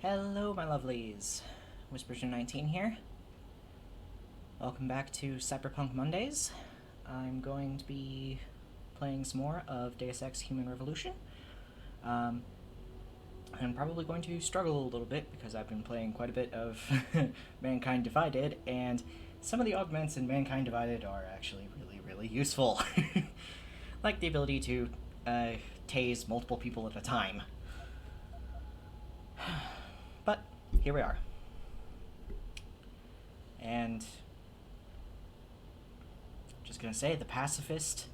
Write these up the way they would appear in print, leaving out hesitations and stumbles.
Hello, my lovelies. Whispersion19 here. Welcome back to Cyberpunk Mondays. I'm going to be playing some more of Deus Ex Human Revolution. I'm probably going to struggle a little bit because I've been playing quite a bit of Mankind Divided, and some of the augments in Mankind Divided are actually really useful. Like the ability to tase multiple people at a time. But here we are. And just gonna say, the pacifist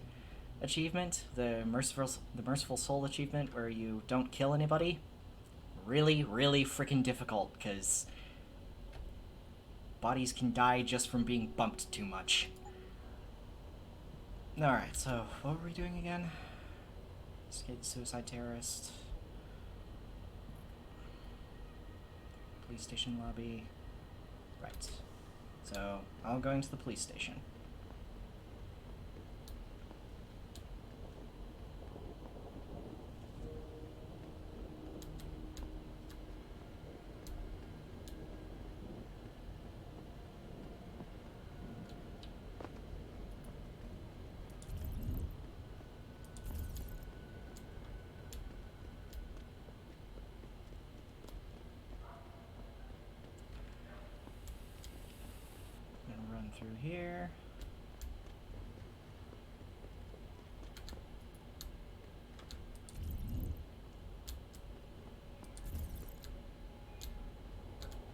achievement, the merciful soul achievement, where you don't kill anybody, really freaking difficult, because bodies can die just from being bumped too much. Alright, so what were we doing again? Escape suicide terrorist. Police station lobby. Right. So, I'll go into the police station. Through here.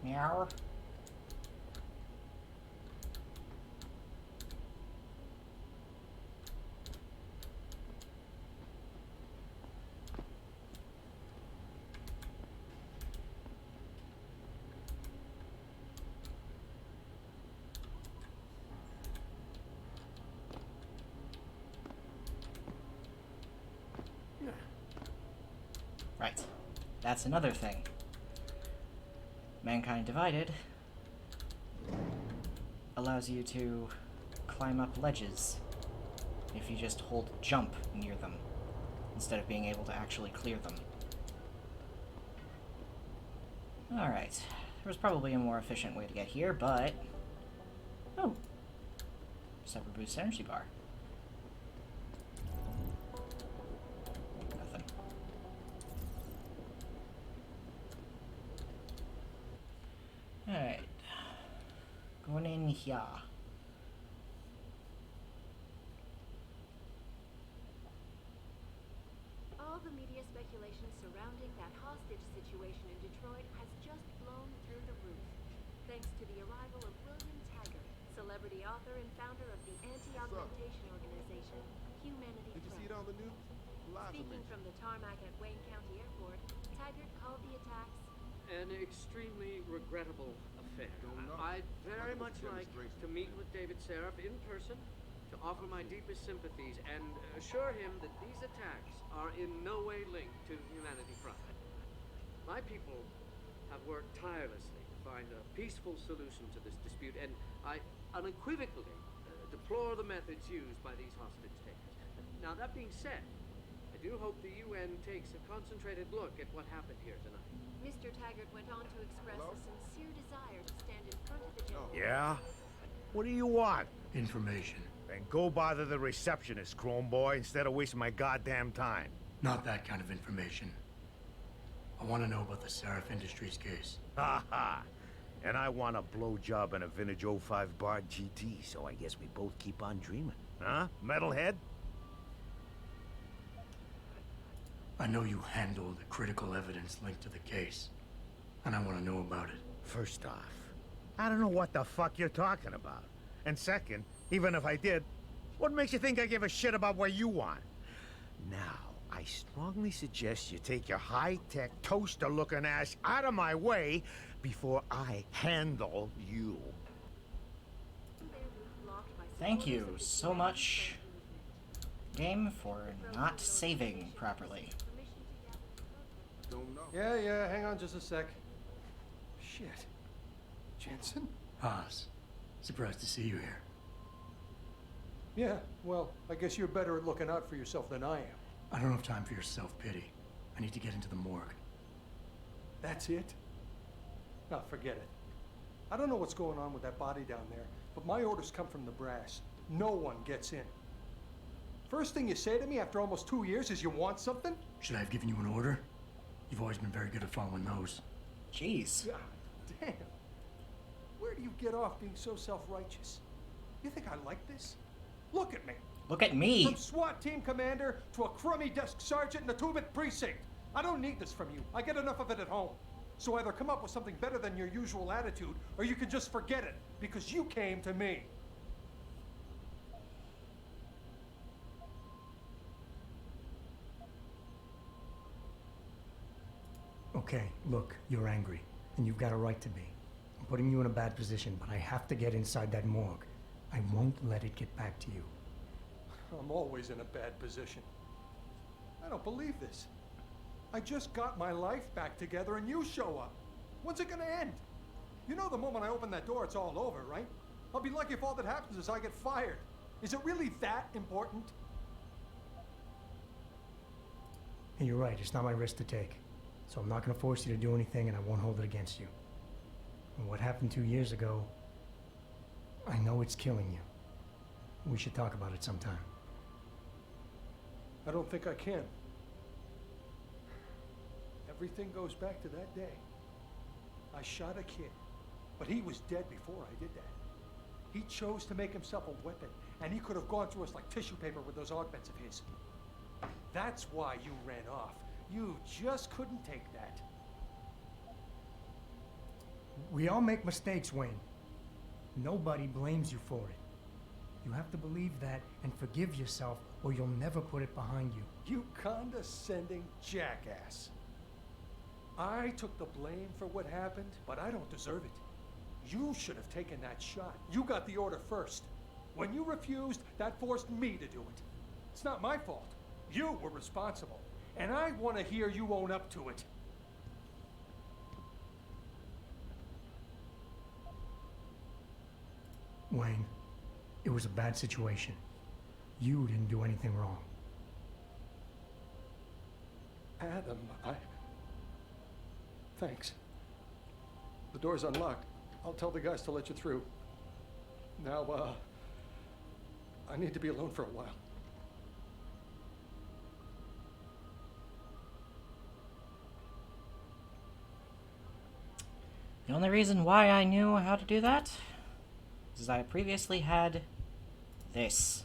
Meow. Right. That's another thing. Mankind Divided allows you to climb up ledges if you just hold jump near them, instead of being able to actually clear them. Alright. There was probably a more efficient way to get here, but... Oh! Cyber Boost Energy Bar. Nothing. Alright. Going in here. All the media speculation surrounding that hostage situation in Detroit has just blown through the roof, thanks to the arrival of William Taggart, celebrity author and founder of the anti-augmentation organization, Humanity Did you see it on the news? Live Speaking from the tarmac at Wayne County Airport, Taggart called the attacks an extremely regrettable affair. Don't know. I'd very Like a much like demonstration. to meet with David Seraph in person, to offer my deepest sympathies and assure him that these attacks are in no way linked to Humanity Front. My people have worked tirelessly to find a peaceful solution to this dispute, and I unequivocally deplore the methods used by these hostage takers. Now, that being said, I do hope the UN takes a concentrated look at what happened here tonight. Mr. Taggart went on to express Hello? a sincere desire to stand in front of the general. Yeah? What do you want? Information. Then go bother the receptionist, Chrome Boy, instead of wasting my goddamn time. Not that kind of information. I want to know about the Seraph Industries case. Ha ha! And I want a blowjob in a vintage '05 Bar GT, so I guess we both keep on dreaming. Huh, metalhead? I know you handled the critical evidence linked to the case, and I want to know about it. First off, I don't know what the fuck you're talking about. And second, even if I did, what makes you think I give a shit about what you want? Now, I strongly suggest you take your high-tech, toaster-looking ass out of my way before I handle you. Their route blocked by Thank you supporters of the so Humanity much, Front movement. game, for not saving properly. Don't know. Yeah, hang on just a sec. Shit. Jensen? Haas, surprised to see you here. Yeah, well, I guess you're better at looking out for yourself than I am. I don't have time for your self-pity. I need to get into the morgue. That's it? Now, forget it. I don't know what's going on with that body down there, but my orders come from the brass. No one gets in. First thing you say to me after almost 2 years is you want something? Should I have given you an order? You've always been very good at following those. Jeez. God damn. Where do you get off being so self-righteous? You think I like this? Look at me. Look at me. From SWAT team commander to a crummy desk sergeant in the 2-bit precinct. I don't need this from you. I get enough of it at home. So either come up with something better than your usual attitude, or you can just forget it, because you came to me. Okay, look, you're angry, and you've got a right to be. I'm putting you in a bad position, but I have to get inside that morgue. I won't let it get back to you. I'm always in a bad position. I don't believe this. I just got my life back together and you show up. When's it gonna end? You know the moment I open that door, it's all over, right? I'll be lucky if all that happens is I get fired. Is it really that important? And you're right, it's not my risk to take. So I'm not gonna force you to do anything, and I won't hold it against you. And what happened 2 years ago, I know it's killing you. We should talk about it sometime. I don't think I can. Everything goes back to that day. I shot a kid, but he was dead before I did that. He chose to make himself a weapon, and he could have gone through us like tissue paper with those augments of his. That's why you ran off. You just couldn't take that. We all make mistakes, Wayne. Nobody blames you for it. You have to believe that and forgive yourself, or you'll never put it behind you. You condescending jackass. I took the blame for what happened, but I don't deserve it. You should have taken that shot. You got the order first. When you refused, that forced me to do it. It's not my fault. You were responsible. And I want to hear you own up to it. Wayne, it was a bad situation. You didn't do anything wrong. Adam, Thanks. The door's unlocked. I'll tell the guys to let you through. Now, I need to be alone for a while. The only reason why I knew how to do that is I previously had this.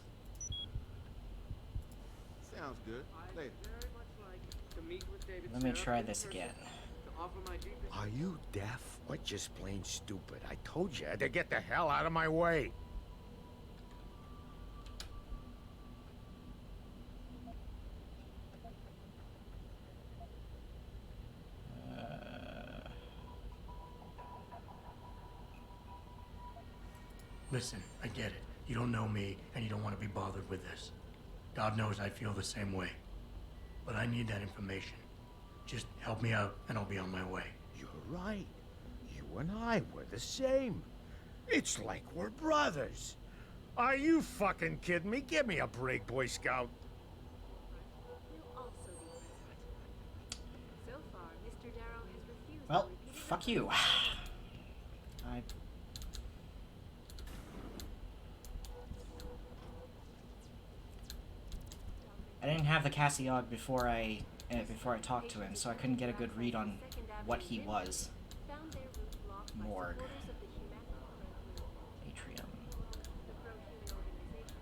Sounds good. Later. Very much like to meet with David Let me Seraph try in this person, again. to offer my deepest Are you deaf or just plain stupid? I told you to get the hell out of my way. Listen, I get it. You don't know me, and you don't want to be bothered with this. God knows I feel the same way. But I need that information. Just help me out, and I'll be on my way. You're right. You and I were the same. It's like we're brothers. Are you fucking kidding me? Give me a break, Boy Scout. will also be present. So far, Mr. Darrow has refused Well, to repeat his fuck you. I didn't have the Cassiogue before I talked to him, so I couldn't get a good read on what he was. found their route blocked by Morgue. supporters of the Humanity Atrium. the pro-human organization.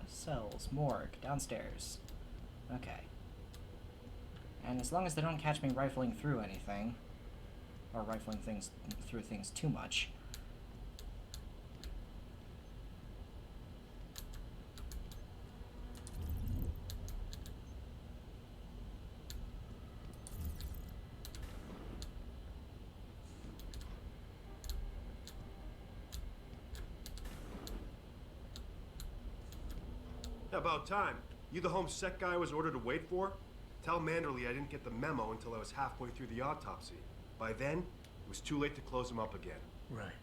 Cells. Morgue. Downstairs. Okay. And as long as they don't catch me rifling through anything, or rifling things through things too much. About time. You the home sec guy I was ordered to wait for? Tell Manderley I didn't get the memo until I was halfway through the autopsy. By then, it was too late to close him up again. Right.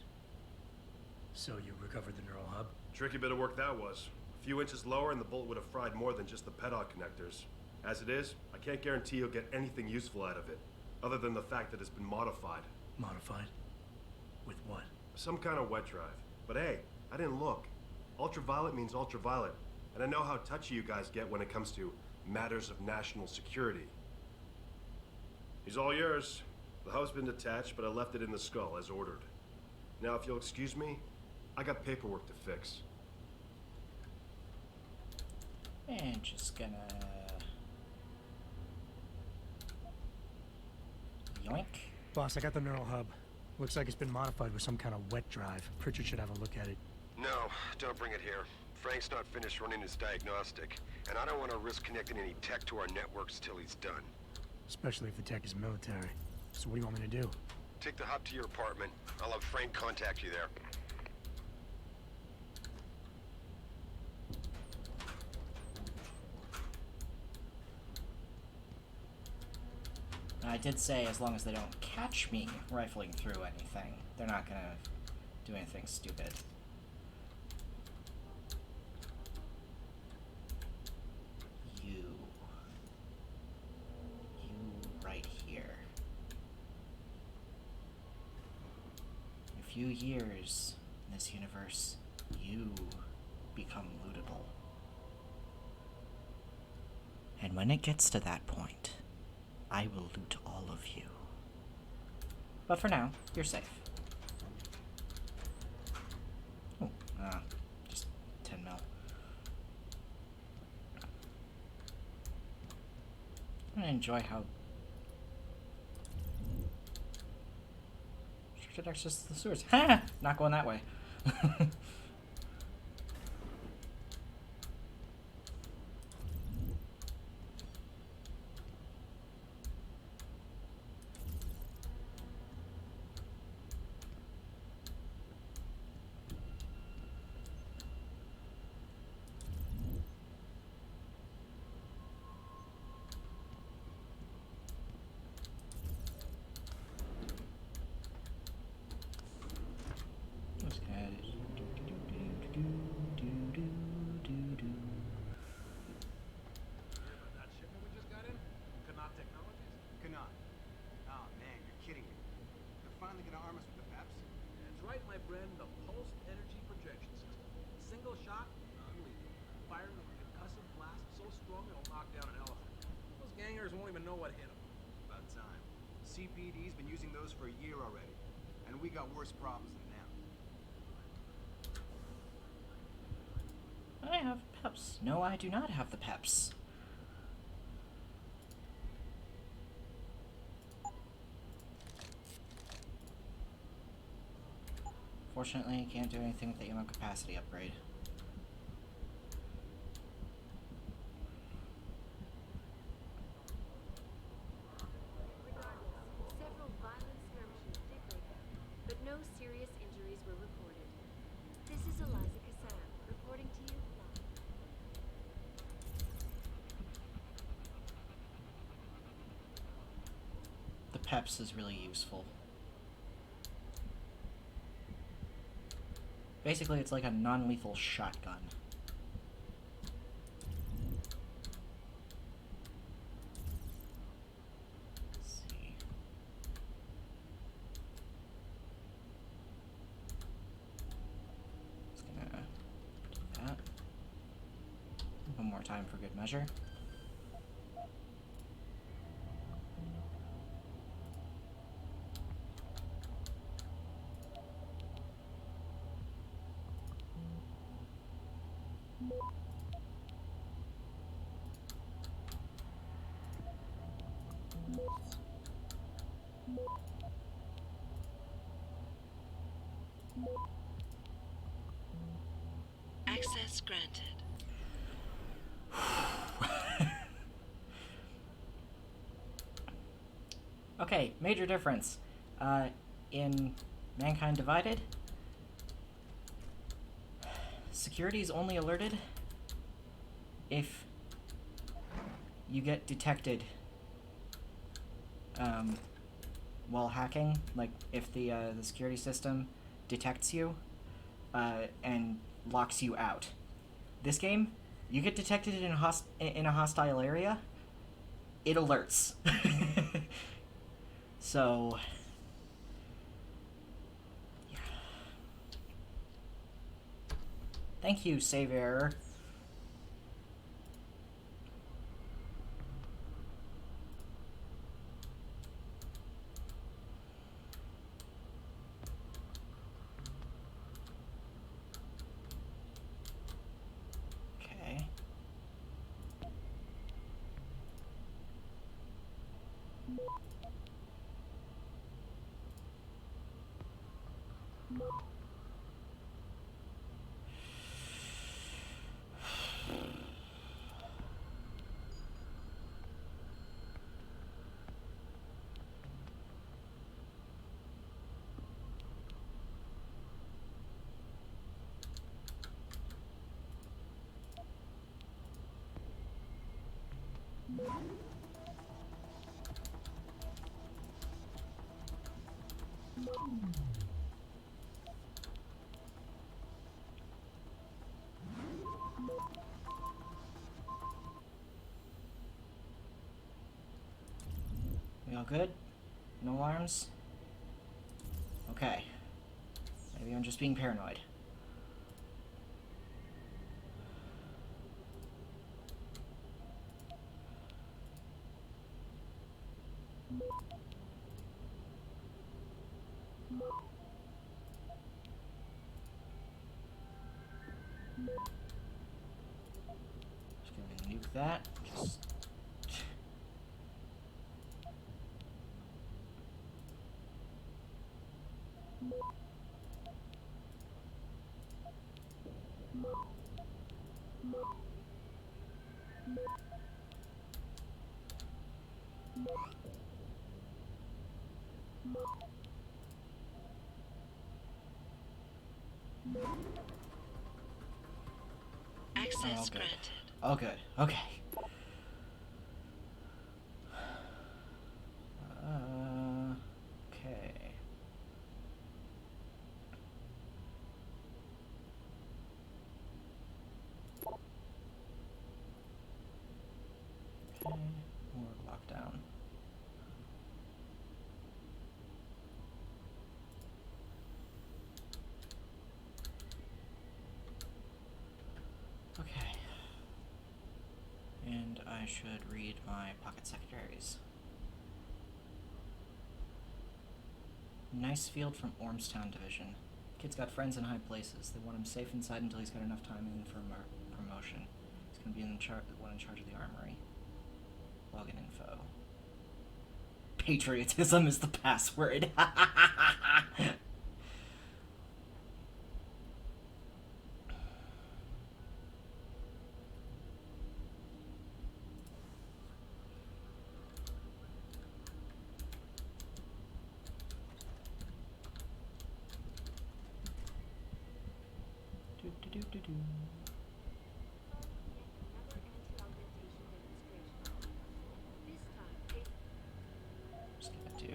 So you recovered the neural hub? Tricky bit of work that was. A few inches lower and the bullet would have fried more than just the pedal connectors. As it is, I can't guarantee you'll get anything useful out of it, other than the fact that it's been modified. Modified? With what? Some kind of wet drive. But hey, I didn't look. Ultraviolet means ultraviolet, and I know how touchy you guys get when it comes to matters of national security. He's all yours. The hub's been detached, but I left it in the skull as ordered. Now, if you'll excuse me, I got paperwork to fix. And just gonna... yoink. Boss, I got the neural hub. Looks like it's been modified with some kind of wet drive. Pritchard should have a look at it. No, don't bring it here. Frank's not finished running his diagnostic, and I don't want to risk connecting any tech to our networks till he's done. Especially if the tech is military. So what do you want me to do? Take the hub to your apartment. I'll have Frank contact you there. I did say as long as they don't catch me rifling through anything, they're not gonna do anything stupid. You right here. In a few years in this universe, you become lootable. And when it gets to that point, I will loot all of you. But for now, you're safe. Oh, just 10 mil. I'm gonna enjoy how restricted access to the sewers. Ha! Not going that way. Won't even know what hit them. About time. CPD's been using those for a year already, and we got worse problems than them. I have peps. No, I do not have the peps. Fortunately, I can't do anything with the ammo capacity upgrade. Several violent skirmishes did break out, but no serious injuries were reported. This is Eliza Kassan, reporting to you live. The peps is really useful. Basically, it's like a non-lethal shotgun. Let's see. Just gonna do that. One more time for good measure. Access granted. Okay, major difference. In Mankind Divided, security is only alerted if you get detected while hacking. Like if the security system detects you and locks you out. This game, you get detected in a hostile area, it alerts. So, yeah. Thank you, save error. Okay. We all good? No alarms? Okay. Maybe I'm just being paranoid. Just gonna nuke that. Just... Access good. granted. Oh, good. Okay. Okay. Okay. More lockdown. Okay. And I should read my pocket secretaries. Nice field from Ormstown Division. Kid's got friends in high places. They want him safe inside until he's got enough time in for promotion. He's gonna be the one in charge of the armory. Login info. Patriotism is the password. Do. Just gonna do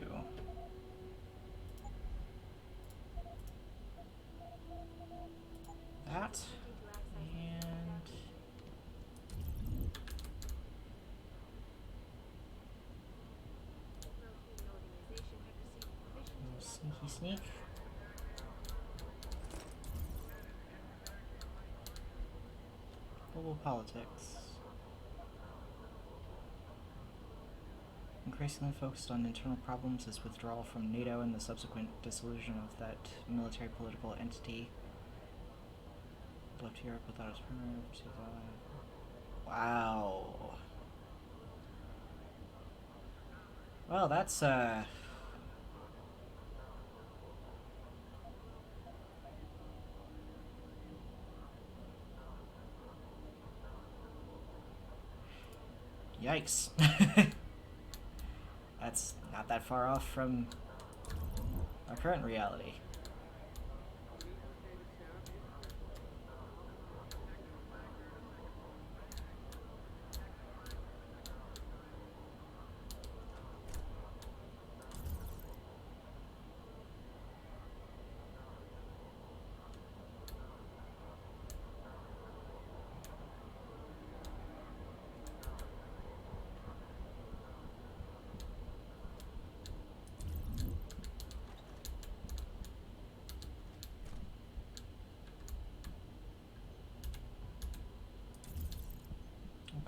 that and sneaky sneak. Global politics. Increasingly focused on internal problems is withdrawal from NATO and the subsequent dissolution of that military political entity. Left Europe without its primary Wow. Well, that's yikes. That's not that far off from our current reality.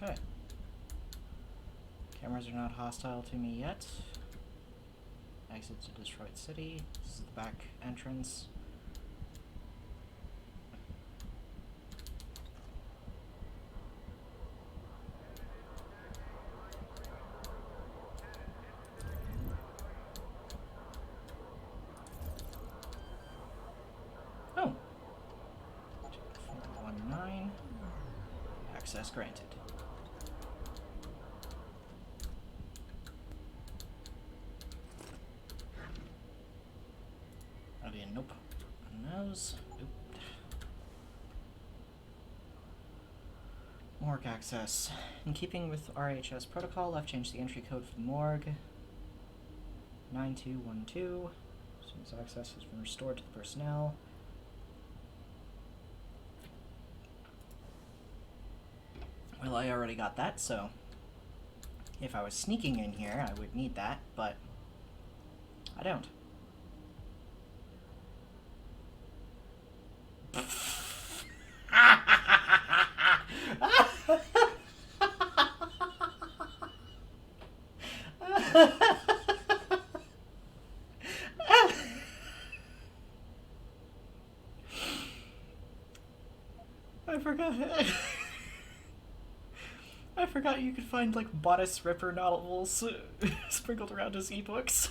Okay. Cameras are not hostile to me yet. Exit to Detroit City. This is the back entrance. Oh. 419. Access granted. That'll be a nope on those. Oop. Morgue access. In keeping with RHS protocol, I've changed the entry code for the morgue. 9212. As soon as access has been restored to the personnel. Well, I already got that, so if I was sneaking in here, I would need that, but I don't. I forgot. I forgot you could find, like, bodice ripper novels sprinkled around as ebooks.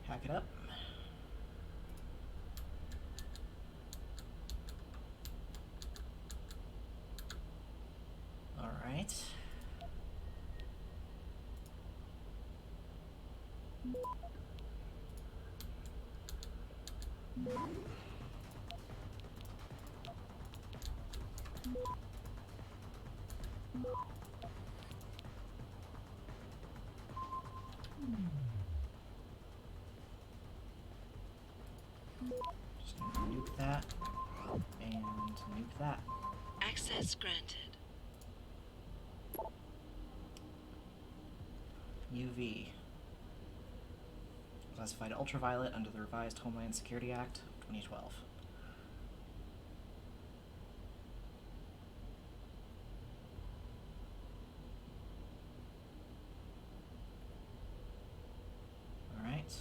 Hack it up. All right. Just gonna nuke that and nuke that. Access granted. UV. Classified ultraviolet under the revised Homeland Security Act, 2012. All right.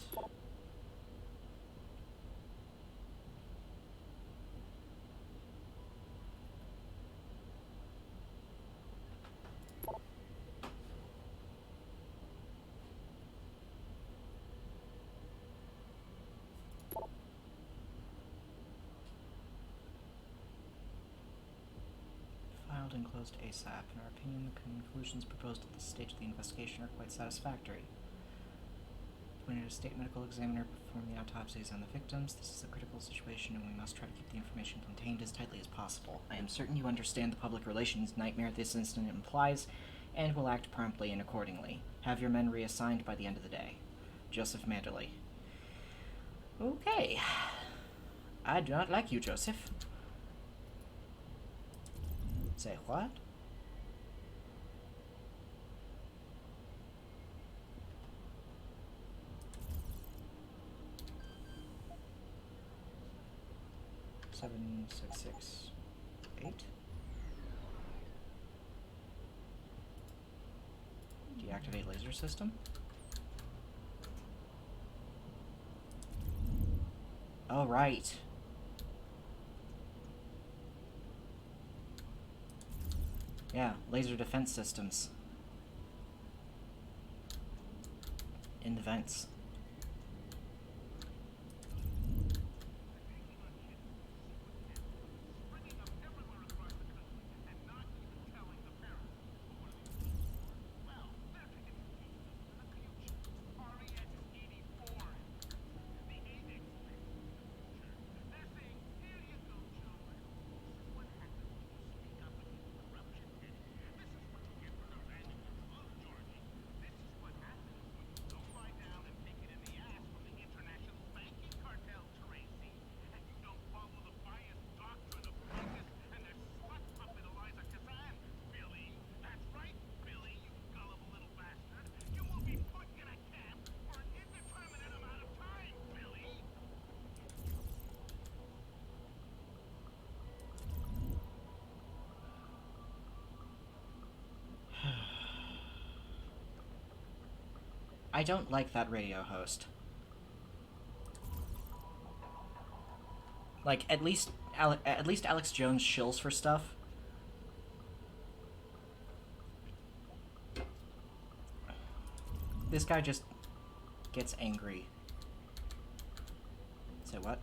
Filed and closed ASAP. In our opinion, the conclusions proposed at this stage of the investigation are quite satisfactory. Appointed a state medical examiner to perform the autopsies on the victims. This is a critical situation and we must try to keep the information contained as tightly as possible. I am certain you understand the public relations nightmare this incident implies and will act promptly and accordingly. Have your men reassigned by the end of the day. Joseph Manderley. Okay. I do not like you, Joseph. Say what? Seven, six, six, 8. Deactivate laser system. Oh, right. Yeah, laser defense systems. In the vents. I don't like that radio host. Like, at least Alex Jones shills for stuff. This guy just gets angry. Say what?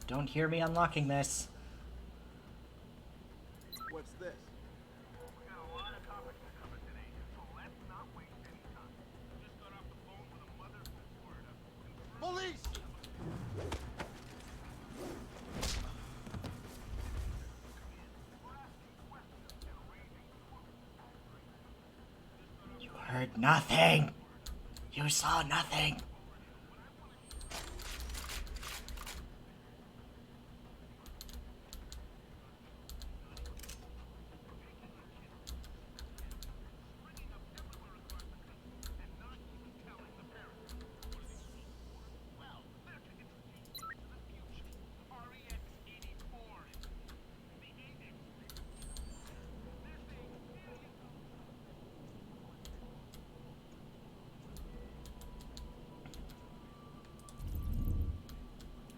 Don't hear me unlocking this. What's this? Police! You heard nothing. You saw nothing.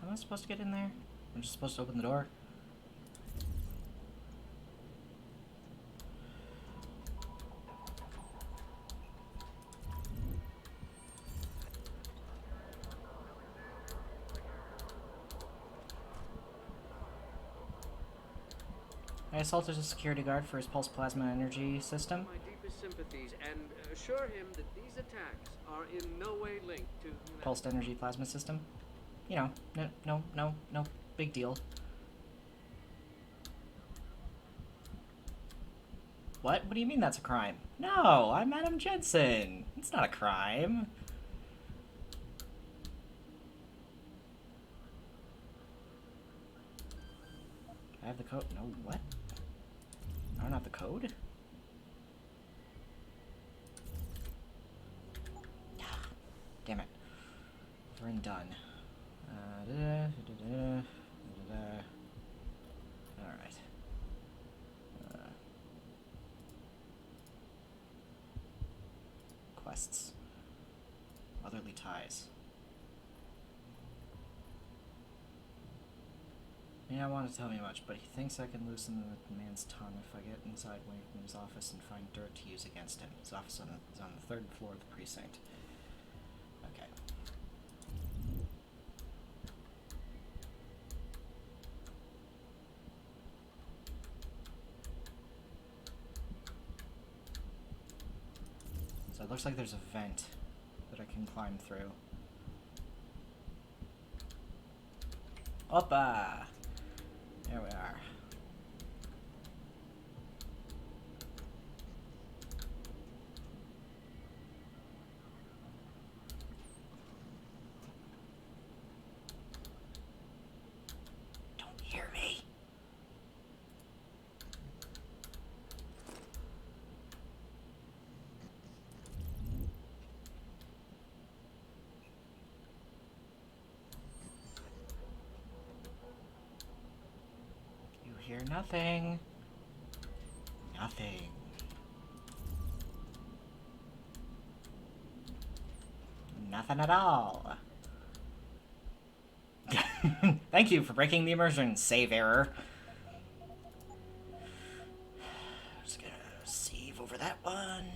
How am I supposed to get in there? I'm just supposed to open the door? I assaulted a security guard for his pulse plasma energy system. My deepest sympathies and assure him that these attacks are in no way linked to humanity. Pulsed energy plasma system. You know, no big deal. What? What do you mean that's a crime? No, I'm Adam Jensen. It's not a crime. I have the code. No, what? I don't have the code? Damn it. We're in done. Alright. Quests. Otherly ties. He don't want to tell me much, but he thinks I can loosen the man's tongue if I get inside Wakeman's office and find dirt to use against him. His office is on the 3rd floor of the precinct. Okay. So it looks like there's a vent that I can climb through. Oppa! There we are. Don't hear me. Hear nothing. Nothing. Nothing at all. Thank you for breaking the immersion, save error. Just gonna save over that one.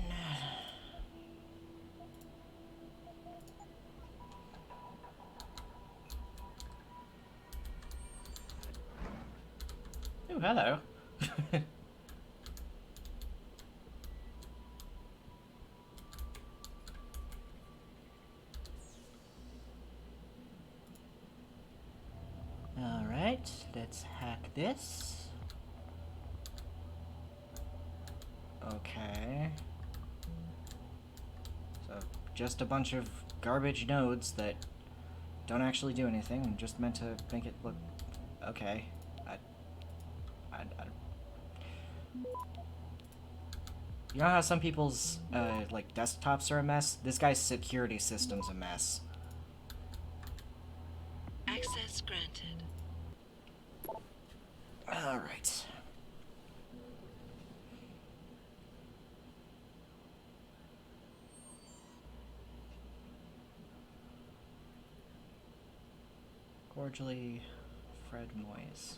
Ooh, hello. Alright, let's hack this. Okay. So, just a bunch of garbage nodes that don't actually do anything and just meant to make it look okay. You know how some people's, like, desktops are a mess? This guy's security system's a mess. Access granted. All right. Cordially, Fred Moyes.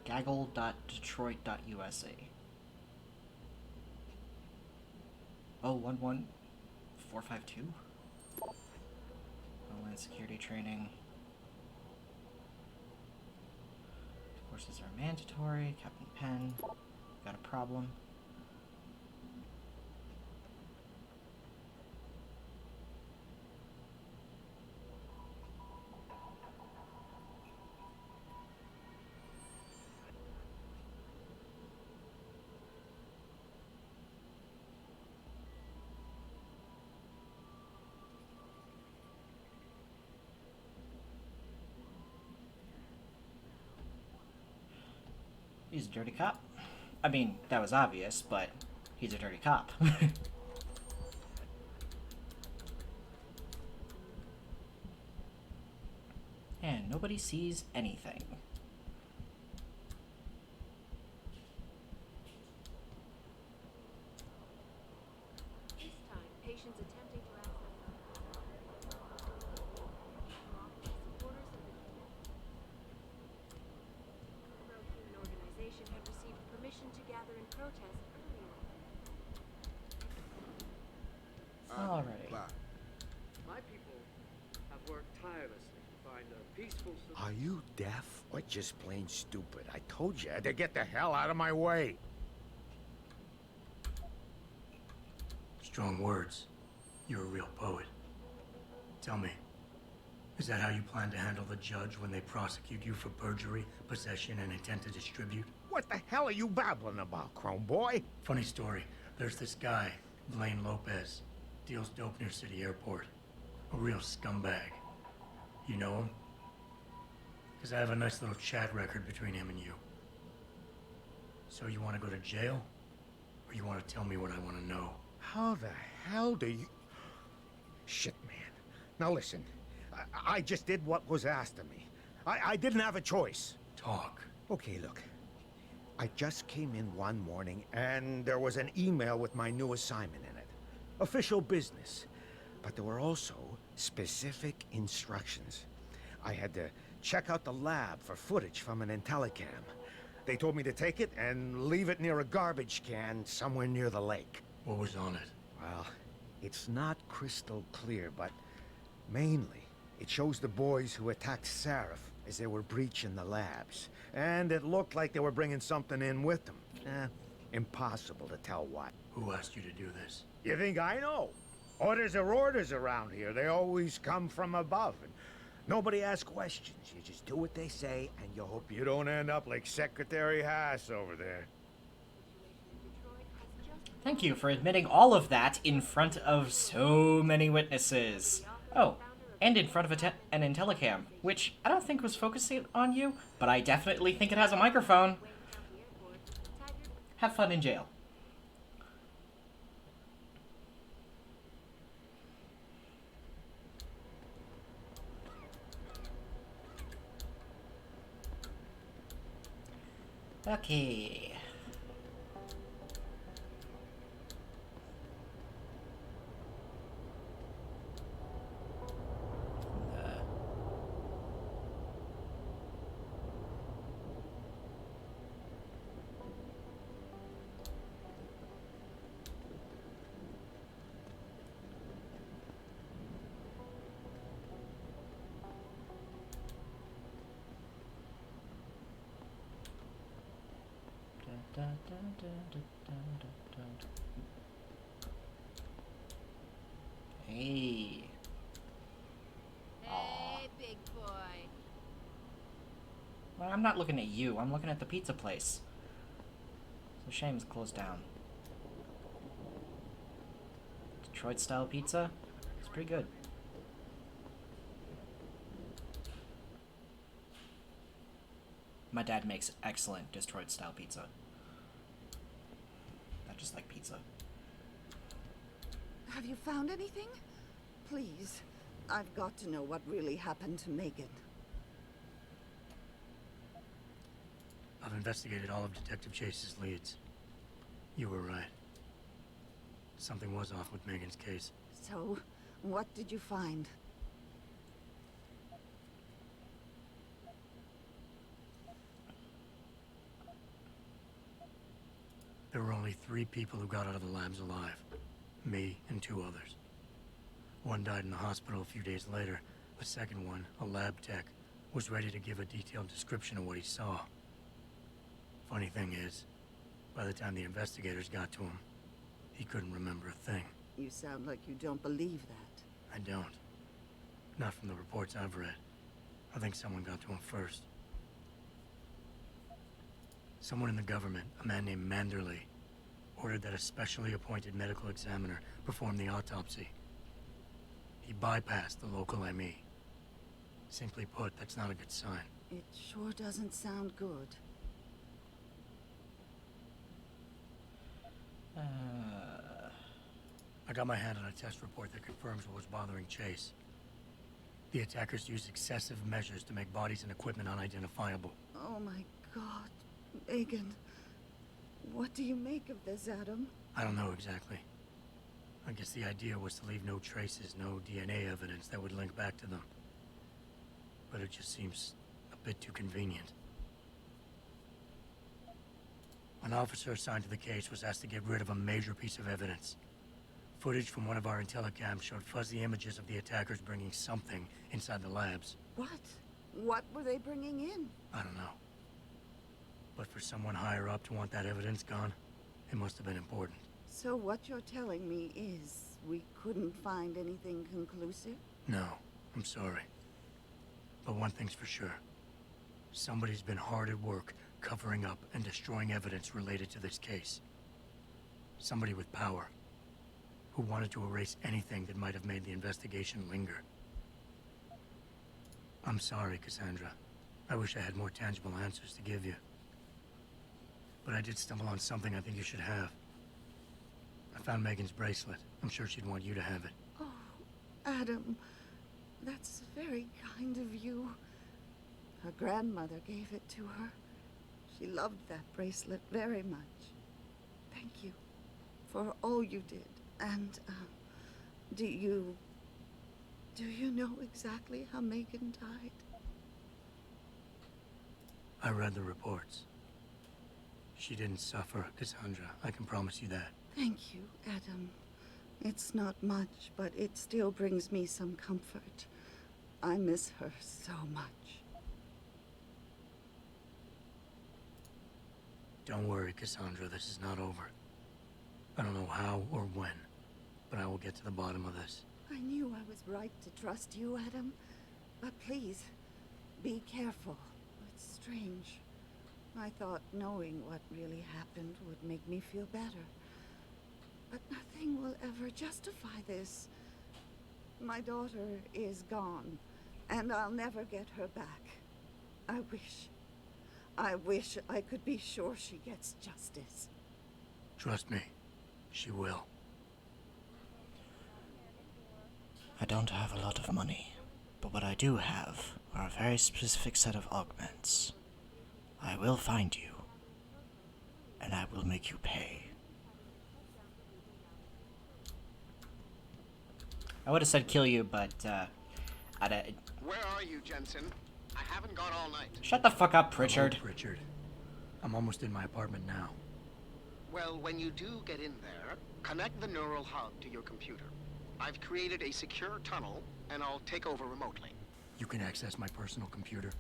Gaggle.detroit.usa. Oh, 11452? Homeland Security Training. Courses are mandatory. Captain Penn. Got a problem. He's a dirty cop. I mean, that was obvious, but he's a dirty cop. And nobody sees anything. This time, patients attempting to access supporters of the pro-human organization had received permission to gather in protest earlier. Alrighty. Bye. My people have worked tirelessly to find a peaceful solution. Are you deaf or just plain stupid? I told you to get the hell out of my way. Strong words. You're a real poet. Tell me, is that how you plan to handle the judge when they prosecute you for perjury, possession, and intent to distribute? What the hell are you babbling about, Chrome Boy? Funny story. There's this guy, Blaine Lopez. Deals dope near City Airport. A real scumbag. You know him? Because I have a nice little chat record between him and you. So you want to go to jail? Or you want to tell me what I want to know? How the hell do you... Shit, man. Now listen, I just did what was asked of me. I didn't have a choice. Talk. Okay, look. I just came in one morning and there was an email with my new assignment in it. Official business. But there were also specific instructions. I had to check out the lab for footage from an IntelliCam. They told me to take it and leave it near a garbage can somewhere near the lake. What was on it? Well, it's not crystal clear, but mainly it shows the boys who attacked Seraph as they were breaching the labs. And it looked like they were bringing something in with them. Impossible to tell what. Who asked you to do this? You think I know? Orders are orders around here. They always come from above. And nobody asks questions. You just do what they say, and you hope you don't end up like Secretary Haas over there. Thank you for admitting all of that in front of so many witnesses. Oh, and in front of an IntelliCam, which I don't think was focusing on you, but I definitely think it has a microphone. Have fun in jail. Okay. Hey. Hey, big boy. Well, I'm not looking at you. I'm looking at the pizza place. It's a shame it's closed down. Detroit-style pizza? It's pretty good. My dad makes excellent Detroit-style pizza. I just like pizza. Have you found anything? Please, I've got to know what really happened to Megan. I've investigated all of Detective Chase's leads. You were right. Something was off with Megan's case. So, what did you find? There were only 3 people who got out of the labs alive. Me and 2 others. One died in the hospital a few days later. The second one, a lab tech, was ready to give a detailed description of what he saw. Funny thing is, by the time the investigators got to him, he couldn't remember a thing. You sound like you don't believe that. I don't. Not from the reports I've read. I think someone got to him first. Someone in the government, a man named Manderley, ordered that a specially appointed medical examiner perform the autopsy. He bypassed the local ME. Simply put, that's not a good sign. It sure doesn't sound good. I got my hand on a test report that confirms what was bothering Chase. The attackers used excessive measures to make bodies and equipment unidentifiable. Oh my God, Megan. What do you make of this, Adam? I don't know exactly. I guess the idea was to leave no traces, no DNA evidence that would link back to them. But it just seems a bit too convenient. An officer assigned to the case was asked to get rid of a major piece of evidence. Footage from one of our intellicams showed fuzzy images of the attackers bringing something inside the labs. What? What were they bringing in? I don't know. But for someone higher up to want that evidence gone, it must have been important. So what you're telling me is we couldn't find anything conclusive? No, I'm sorry. But one thing's for sure. Somebody's been hard at work covering up and destroying evidence related to this case. Somebody with power, who wanted to erase anything that might have made the investigation linger. I'm sorry, Cassandra. I wish I had more tangible answers to give you. But I did stumble on something I think you should have. I found Megan's bracelet. I'm sure she'd want you to have it. Oh, Adam, that's very kind of you. Her grandmother gave it to her. She loved that bracelet very much. Thank you for all you did. And, do you know exactly how Megan died? I read the reports. She didn't suffer, Cassandra. I can promise you that. Thank you, Adam. It's not much, but it still brings me some comfort. I miss her so much. Don't worry, Cassandra. This is not over. I don't know how or when, but I will get to the bottom of this. I knew I was right to trust you, Adam. But please, be careful. It's strange. I thought knowing what really happened would make me feel better. But nothing will ever justify this. My daughter is gone, and I'll never get her back. I wish I could be sure she gets justice. Trust me, she will. I don't have a lot of money, but what I do have are a very specific set of augments. I will find you, and I will make you pay. I would have said kill you, but, Where are you, Jensen? I haven't gone all night. Shut the fuck up, Pritchard. Hello, Pritchard. I'm almost in my apartment now. Well, when you do get in there, connect the neural hub to your computer. I've created a secure tunnel, and I'll take over remotely. You can access my personal computer.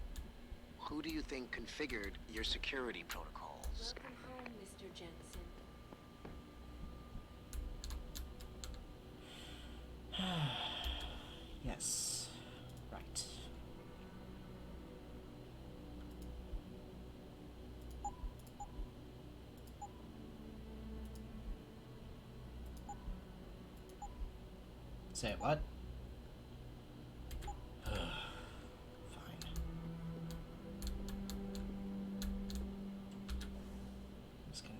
Who do you think configured your security protocols? Welcome home, Mr. Jensen. Yes. Right. Say what? Fine. I'm just gonna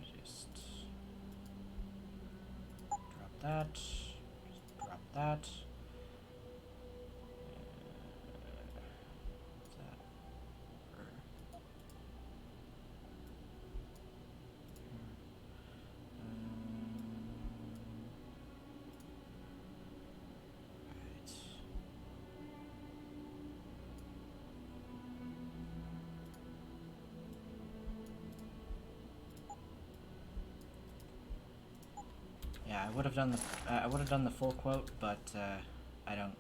drop that. Just drop that. Yeah, I would have done the full quote, but I don't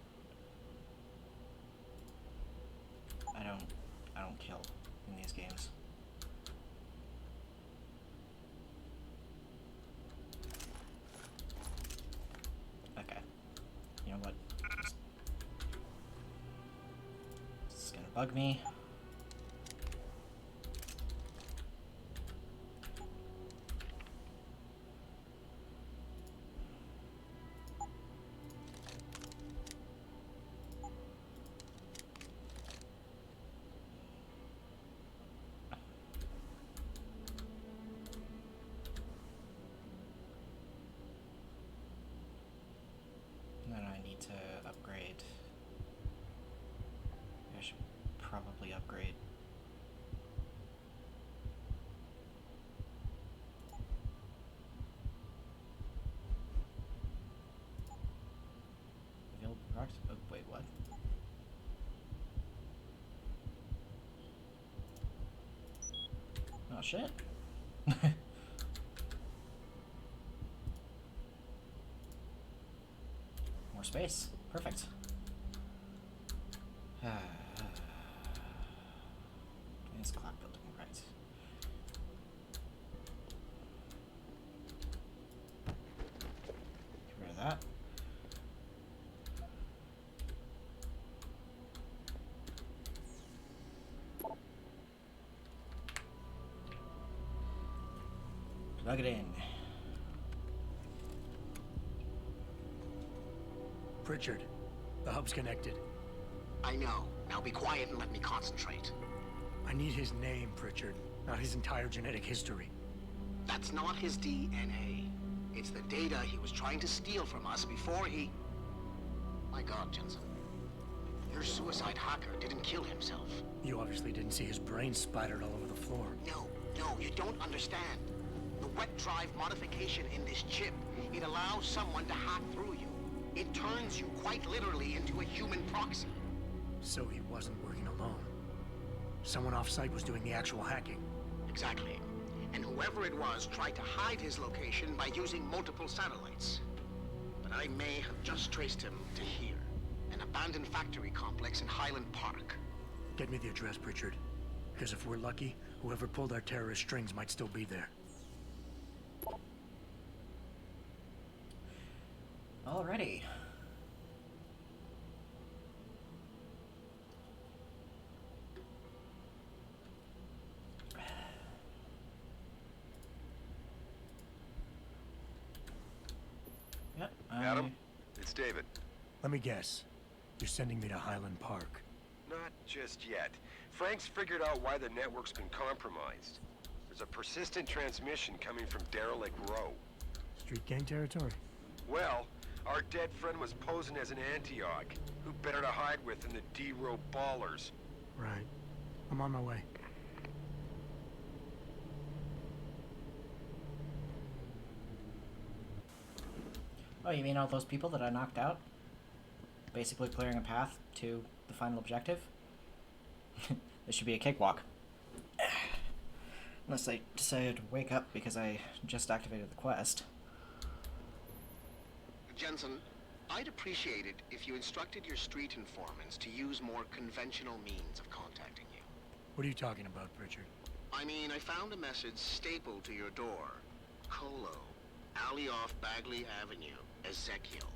kill in these games. Okay. You know what? This is gonna bug me. To upgrade. I should probably upgrade. Available products? Oh, wait, what? Oh, shit. More space. Perfect. Advanced clock building, right. Get rid of that. Plug it in. Pritchard, the hub's connected. I know. Now be quiet and let me concentrate. I need his name, Pritchard, not his entire genetic history. That's not his DNA. It's the data he was trying to steal from us before he... My God, Jensen. Your suicide hacker didn't kill himself. You obviously didn't see his brain splattered all over the floor. No, you don't understand. The wet drive modification in this chip, it allows someone to hack through you. It turns you quite literally into a human proxy. So he wasn't working alone. Someone off-site was doing the actual hacking. Exactly. And whoever it was tried to hide his location by using multiple satellites. But I may have just traced him to here. An abandoned factory complex in Highland Park. Get me the address, Pritchard. Because if we're lucky, whoever pulled our terrorist strings might still be there. Alrighty. Yep. Adam, it's David. Let me guess. You're sending me to Highland Park. Not just yet. Frank's figured out why the network's been compromised. There's a persistent transmission coming from Derelict Row. Street gang territory? Well, our dead friend was posing as an Antioch. Who better to hide with than the D-Row ballers? Right. I'm on my way. Oh, you mean all those people that I knocked out? Basically clearing a path to the final objective? This should be a cakewalk. Unless I decided to wake up because I just activated the quest. Jensen, I'd appreciate it if you instructed your street informants to use more conventional means of contacting you. What are you talking about, Pritchard? I mean, I found a message stapled to your door. Colo, alley off Bagley Avenue, Ezekiel.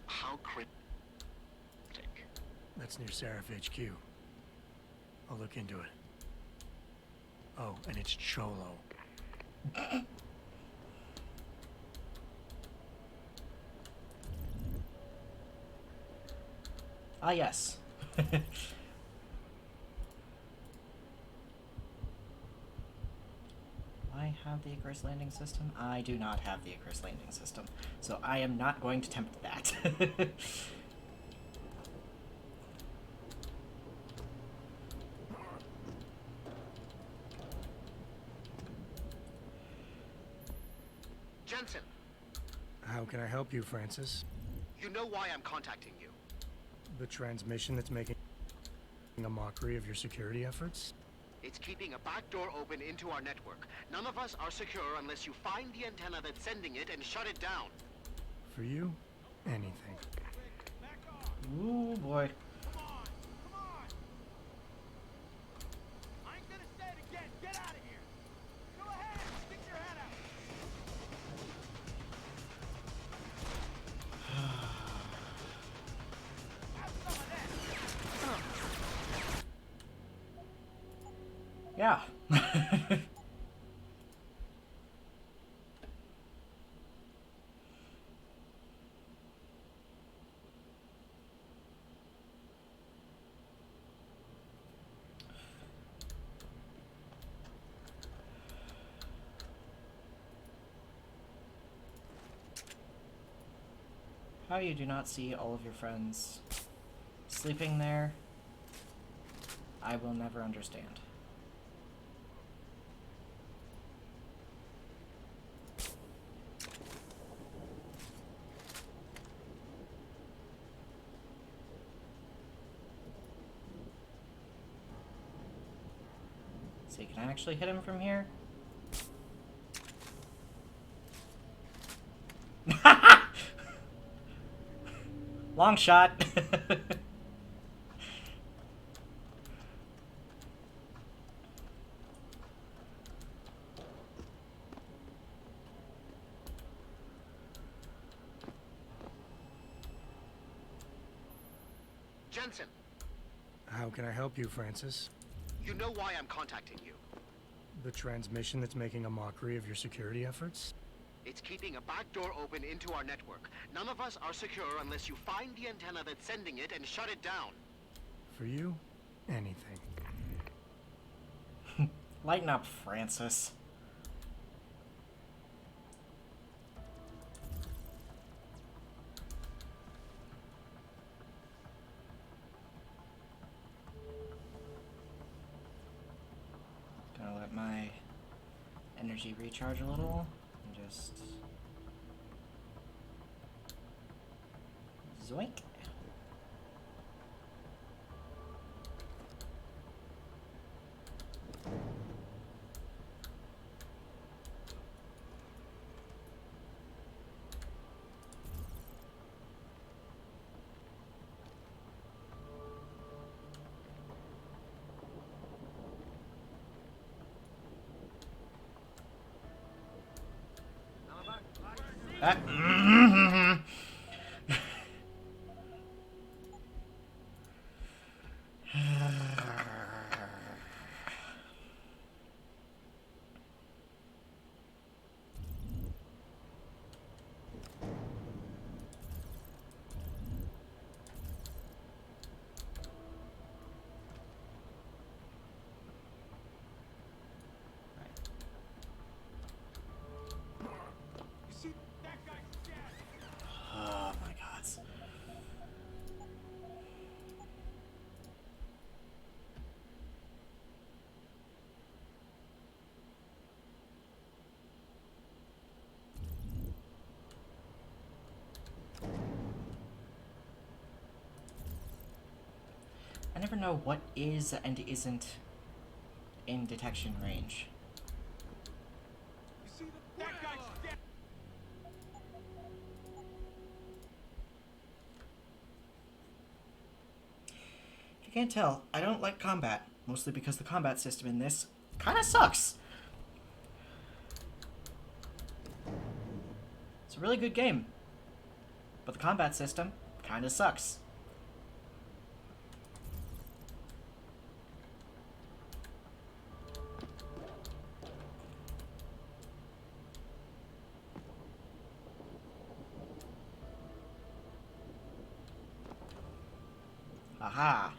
How cryptic. That's near Seraph HQ. I'll look into it. Oh, and it's Cholo. Ah, yes. I have the Icarus landing system. I do not have the Icarus landing system, so I am not going to tempt that. Jensen, How can I help you, Francis? you know why I'm contacting you. The transmission that's making a mockery of your security efforts? It's keeping a back door open into our network. None of us are secure unless you find the antenna that's sending it and shut it down. For you, anything. Ooh, boy. Yeah. How you do not see all of your friends sleeping there, I will never understand. See, can I actually hit him from here? Long shot. Jensen, How can I help you, Francis? you know why I'm contacting you. The transmission that's making a mockery of your security efforts? It's keeping a back door open into our network. None of us are secure unless you find the antenna that's sending it and shut it down. For you, anything. Lighten up, Francis. Gonna let my energy recharge a little and just zoink. Ah. Oh my god. I never know what is and isn't in detection range. If you can't tell, I don't like combat, mostly because the combat system in this kinda sucks. It's a really good game, but the combat system kinda sucks. Aha.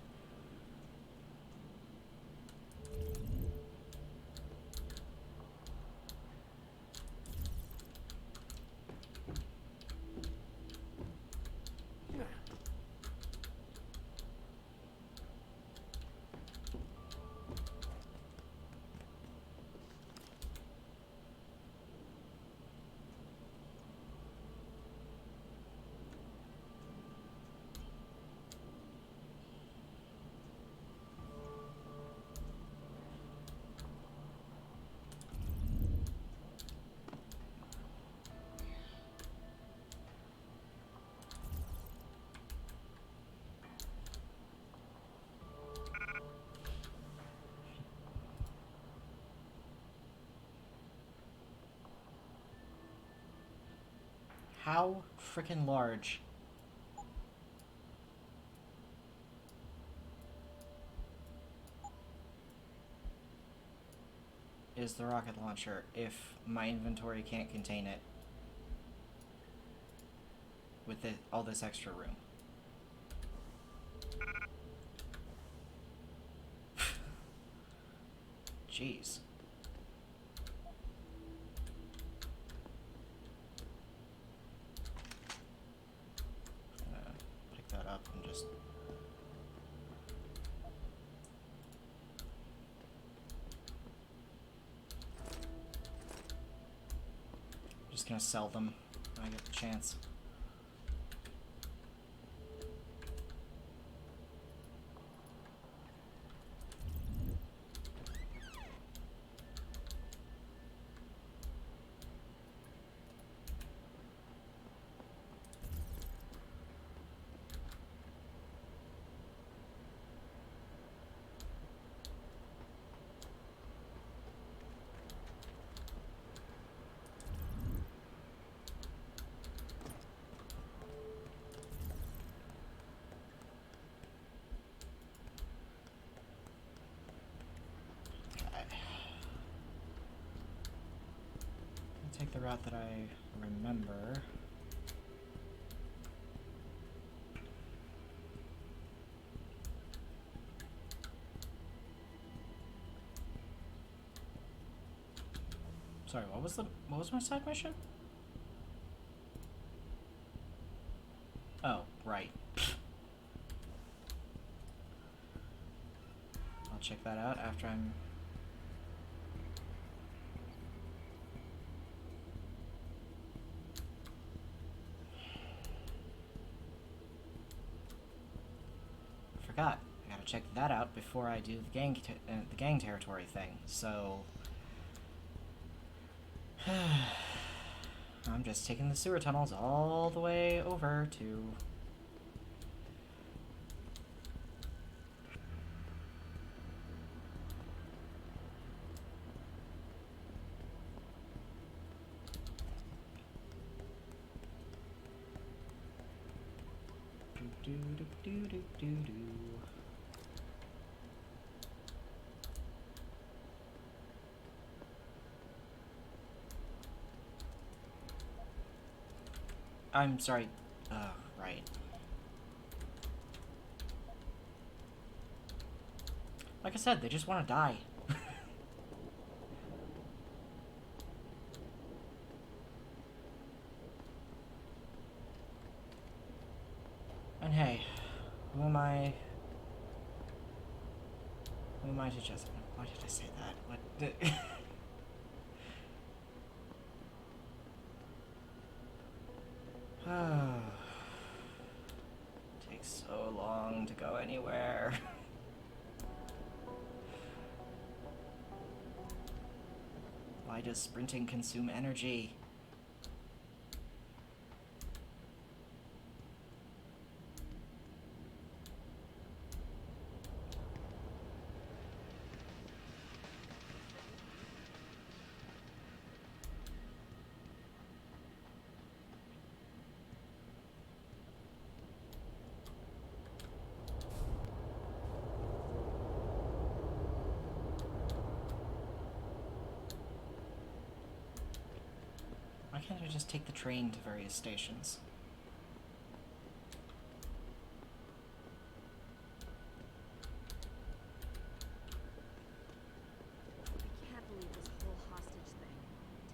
How freaking large is the rocket launcher if my inventory can't contain it with all this extra room? Jeez. Pick that up and just gonna sell them when I get the chance. Take the route that I remember. Sorry, what was my side mission? Oh, right. I'll check that out after I'm forgot. I gotta check that out before I do the gang territory thing. So I'm just taking the sewer tunnels all the way over to do. I'm sorry. Right. Like I said, they just want to die. And hey, who am I to just... Why did I say that? What did... Takes so long to go anywhere. Why does sprinting consume energy? Why can't I just take the train to various stations? I can't believe this whole hostage thing.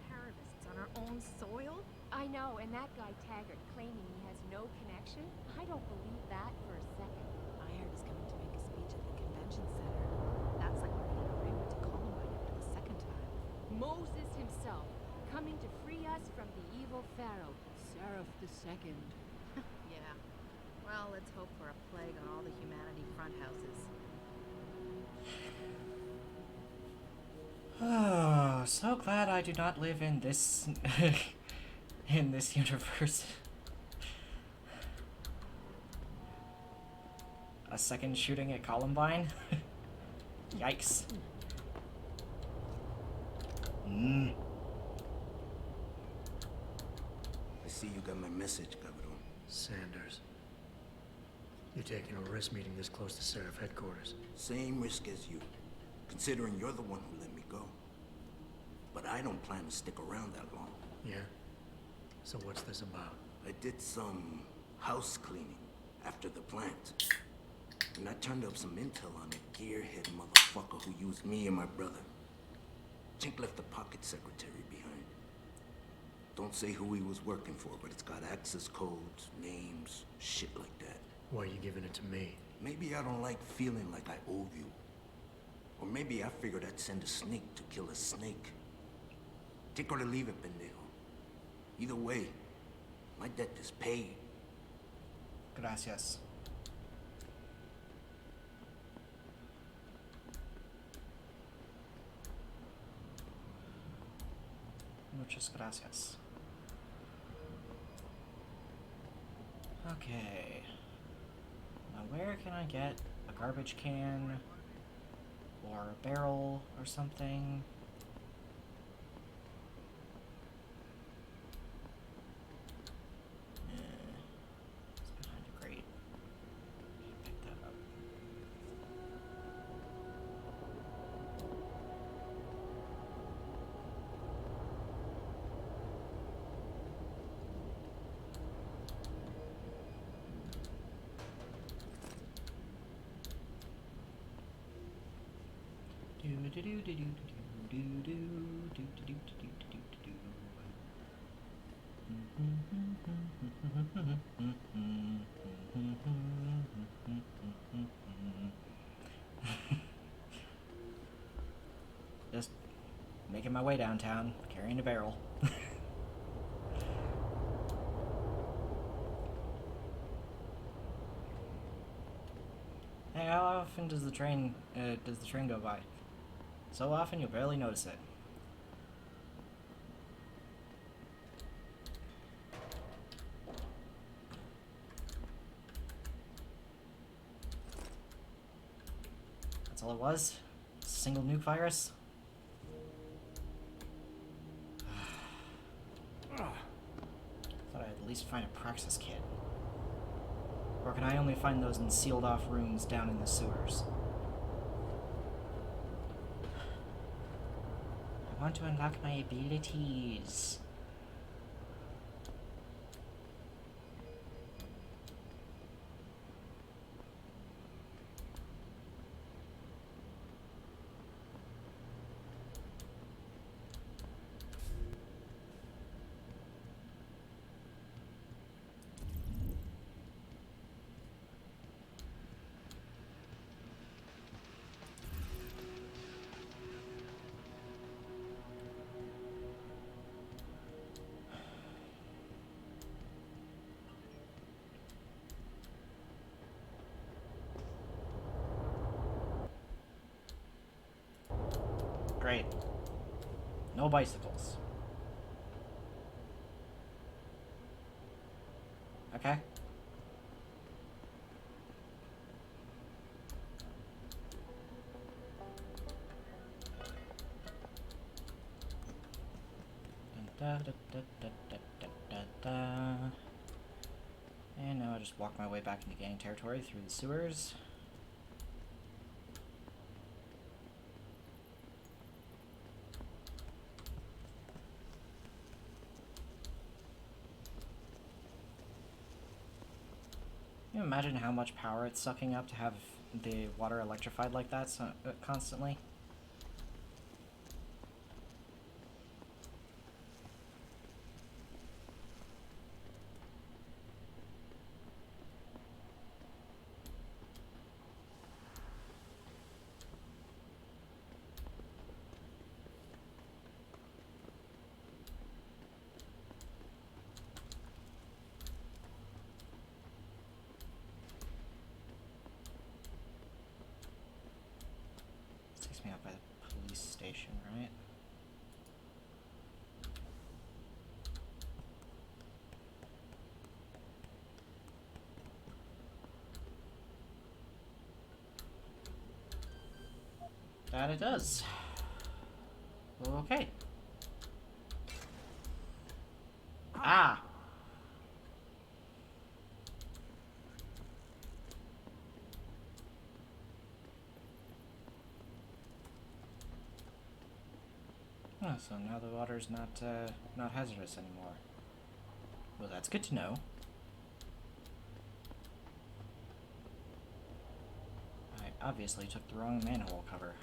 Terrorists on our own soil? I know, and that guy Taggart claiming he has no connection? I don't believe that for a second. I heard he's coming to make a speech at the convention center. That's like when Ray went to Columbine after the second time. Moses himself, coming to free us from the evil pharaoh, Seraph II. Yeah. Well, let's hope for a plague on all the humanity front houses. Oh, so glad I do not live in this in this universe. A second shooting at Columbine? Yikes. I see you got my message, cabrón. Sanders. You're taking a risk meeting this close to Seraph headquarters. Same risk as you, considering you're the one who let me go. But I don't plan to stick around that long. Yeah? So what's this about? I did some house cleaning after the plant. And I turned up some intel on a gearhead motherfucker who used me and my brother. Chink left the pocket secretary behind. Don't say who he was working for, but it's got access codes, names, shit like that. Why are you giving it to me? Maybe I don't like feeling like I owe you. Or maybe I figured I'd send a snake to kill a snake. Take or to leave it, pendejo. Either way, my debt is paid. Gracias. Muchas gracias. Okay. Now where can I get a garbage can or a barrel or something? It's behind a grate. Should pick that up. Just making my way downtown, carrying a barrel. Hey, how often does the train go by? So often you'll barely notice it. That's all it was? A single nuke virus? Thought I'd at least find a Praxis kit. Or can I only find those in sealed off rooms down in the sewers? I want to unlock my abilities. Great. No bicycles. Okay. And now I just walk my way back into gang territory through the sewers. Can you imagine how much power it's sucking up to have the water electrified like that constantly? Me out by the police station, right? That it does. Okay. Ah! so now the water's not hazardous anymore. Well, that's good to know. I obviously took the wrong manhole cover.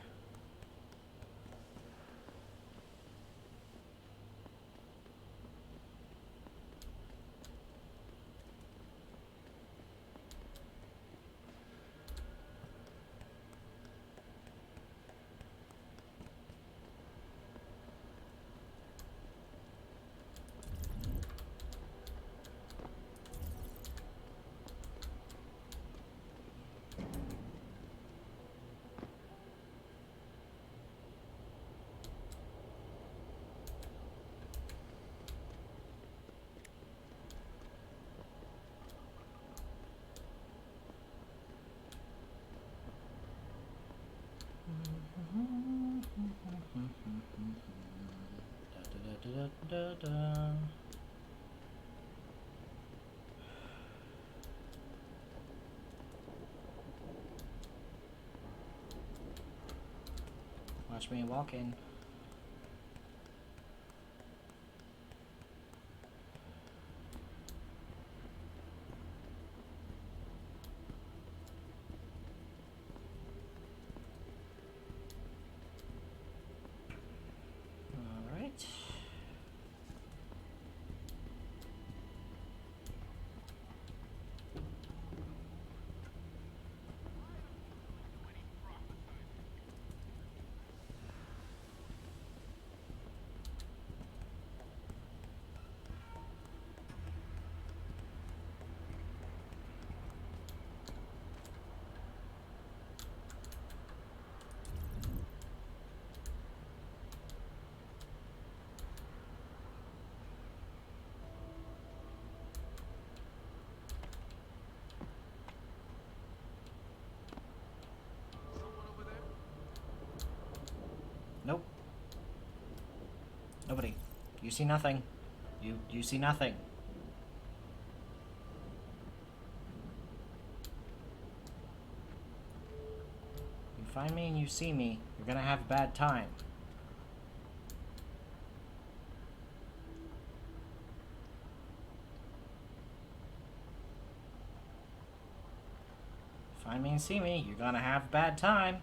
Da. Watch me walk in. All right. Nope. Nobody. You see nothing. You see nothing. You find me and you see me, you're gonna have a bad time. Find me and see me, you're gonna have a bad time.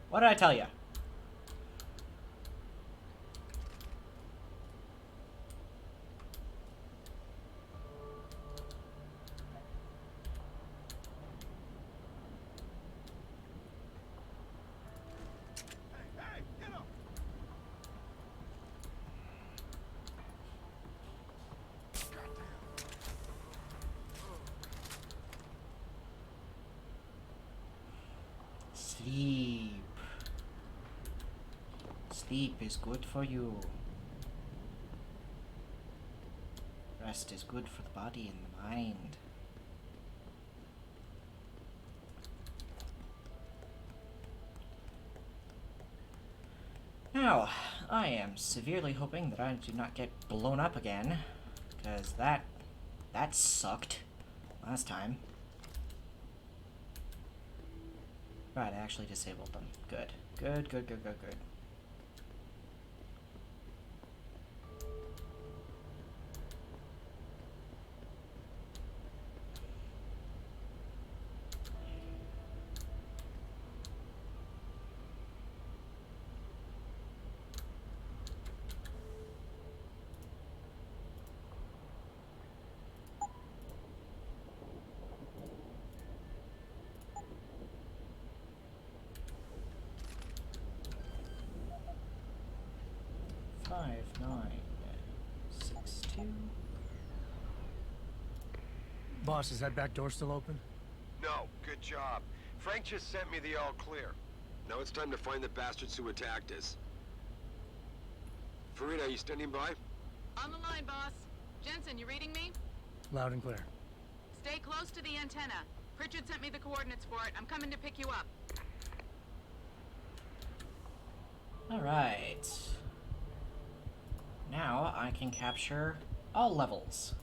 What did I tell you? Sleep. Sleep is good for you. Rest is good for the body and the mind. Now, I am severely hoping that I do not get blown up again, because that sucked last time. Right, I actually disabled them. Good. Good, good, good, good, good. Five, 9, 6, 2. Boss, is that back door still open? No, good job. Frank just sent me the all clear. Now it's time to find the bastards who attacked us. Farida, are you standing by? On the line, boss. Jensen, you reading me? Loud and clear. Stay close to the antenna. Pritchard sent me the coordinates for it. I'm coming to pick you up. Alright. Now I can capture all levels.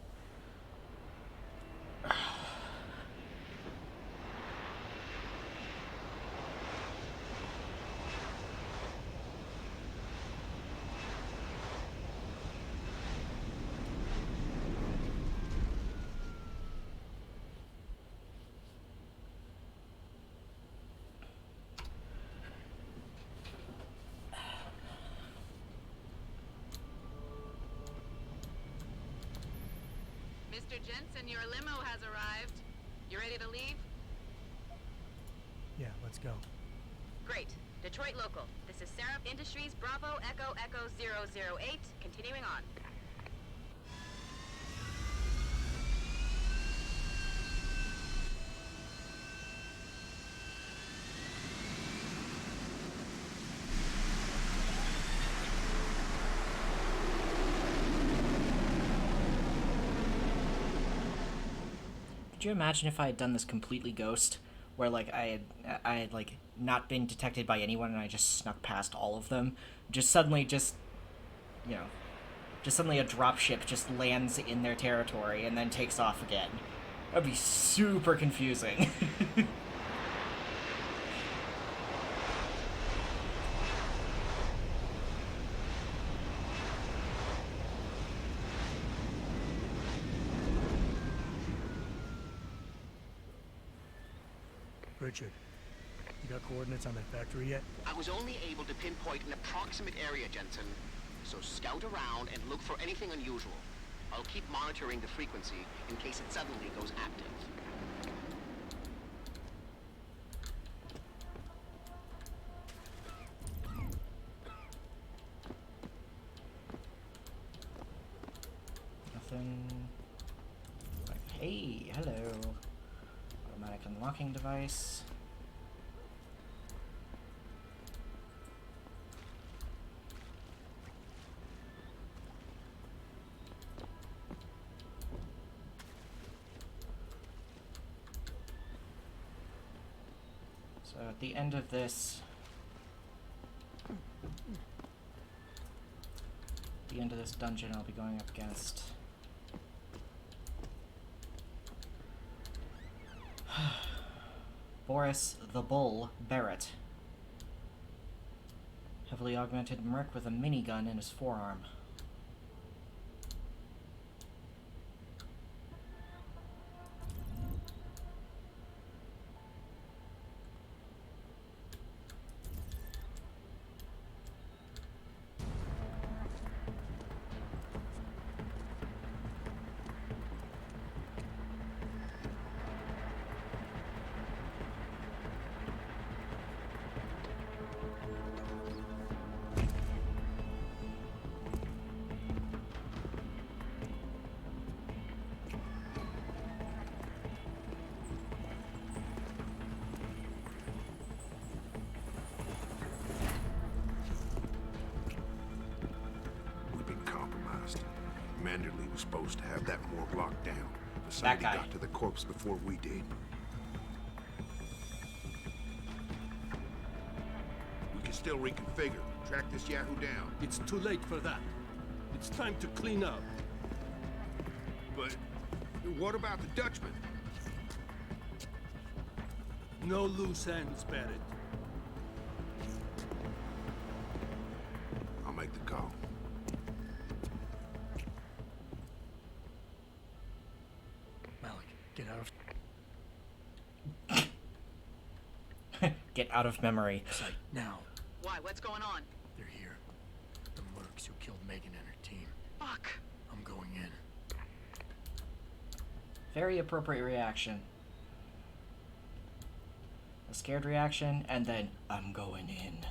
Mr. Jensen, your limo has arrived. You ready to leave? Yeah, let's go. Great. Detroit local. This is Sarah Industries Bravo Echo Echo 008. Continuing on. Could you imagine if I had done this completely ghost, where like I had like not been detected by anyone and I just snuck past all of them, just suddenly you know, just suddenly a dropship just lands in their territory and then takes off again. That'd be super confusing. Richard, you got coordinates on that factory yet? I was only able to pinpoint an approximate area, Jensen. So scout around and look for anything unusual. I'll keep monitoring the frequency in case it suddenly goes active. Nothing. Like, hey, hello. Automatic unlocking device. So at the end of this, dungeon, I'll be going up against Boris the Bull Barrett. Heavily augmented merc with a minigun in his forearm. Manderley was supposed to have that morgue locked down, but somebody got to the corpse before we did. We can still reconfigure, track this Yahoo down. It's too late for that. It's time to clean up. But what about the Dutchman? No loose ends, Barrett. I'll make the call. Get out of... Get out of memory. Sight, now. Why? What's going on? They're here. The mercs who killed Megan and her team. Fuck. I'm going in. Very appropriate reaction. A scared reaction, and then, I'm going in.